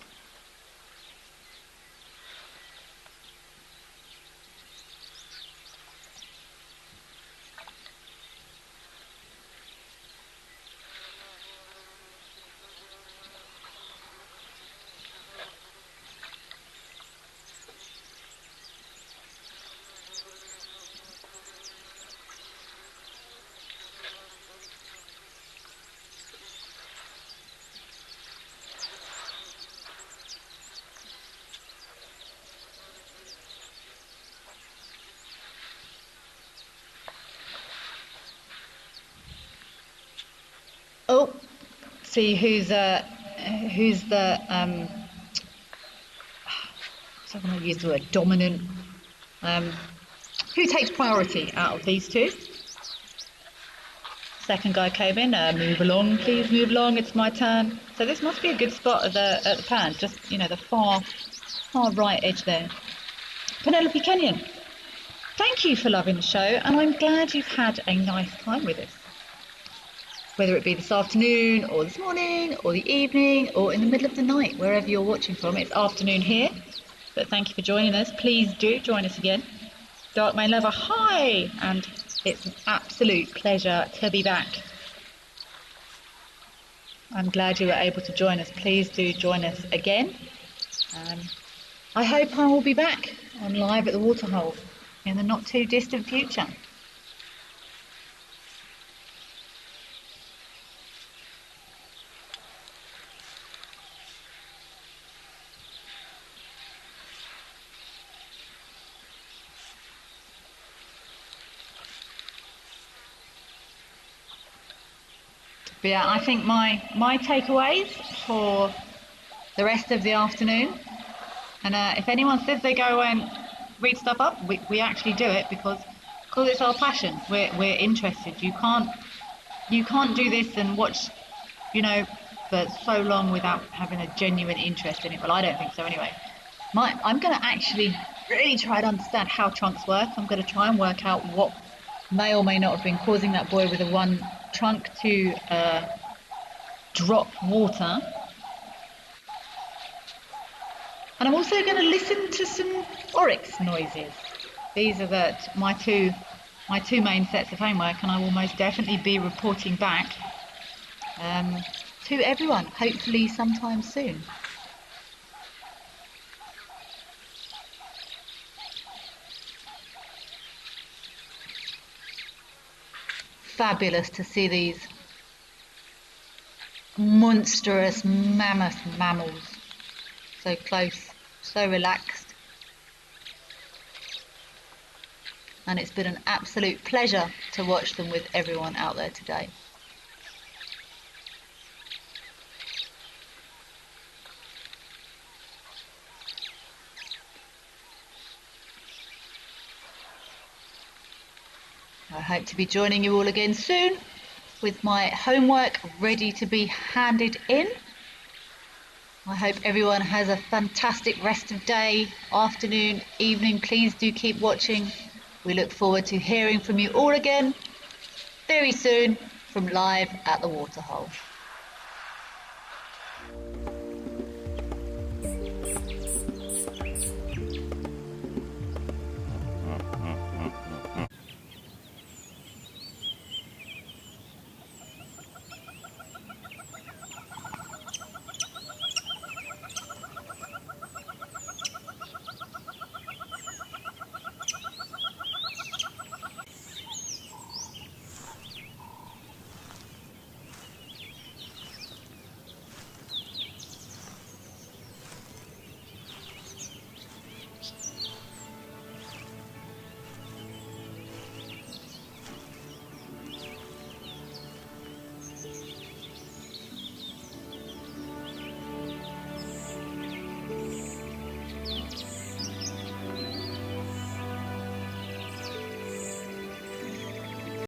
Oh, see who's the so I'm going to use the word dominant. Who takes priority out of these 2? Second guy came in. Move along, please. Move along. It's my turn. So this must be a good spot at the pan. Just the far right edge there. Penelope Kenyon, thank you for loving the show, and I'm glad you've had a nice time with us. Whether it be this afternoon or this morning or the evening or in the middle of the night, wherever you're watching from. It's afternoon here, but thank you for joining us. Please do join us again. Dark Main Lover, hi! And it's an absolute pleasure to be back. I'm glad you were able to join us. Please do join us again. I hope I will be back on live at the Waterhole in the not too distant future. But yeah, I think my takeaways for the rest of the afternoon, and if anyone says they go and read stuff up, we actually do it because it's our passion. We're interested. You can't do this and watch, for so long without having a genuine interest in it. Well, I don't think so anyway. I'm going to actually really try to understand how trunks work. I'm going to try and work out what may or may not have been causing that boy with the one trunk to drop water. And I'm also going to listen to some oryx noises. These are my two main sets of homework, and I will most definitely be reporting back to everyone, hopefully sometime soon. Fabulous to see these monstrous mammoth mammals so close, so relaxed. And it's been an absolute pleasure to watch them with everyone out there today. I hope to be joining you all again soon with my homework ready to be handed in. I hope everyone has a fantastic rest of day, afternoon, evening. Please do keep watching. We look forward to hearing from you all again very soon from live at the waterhole.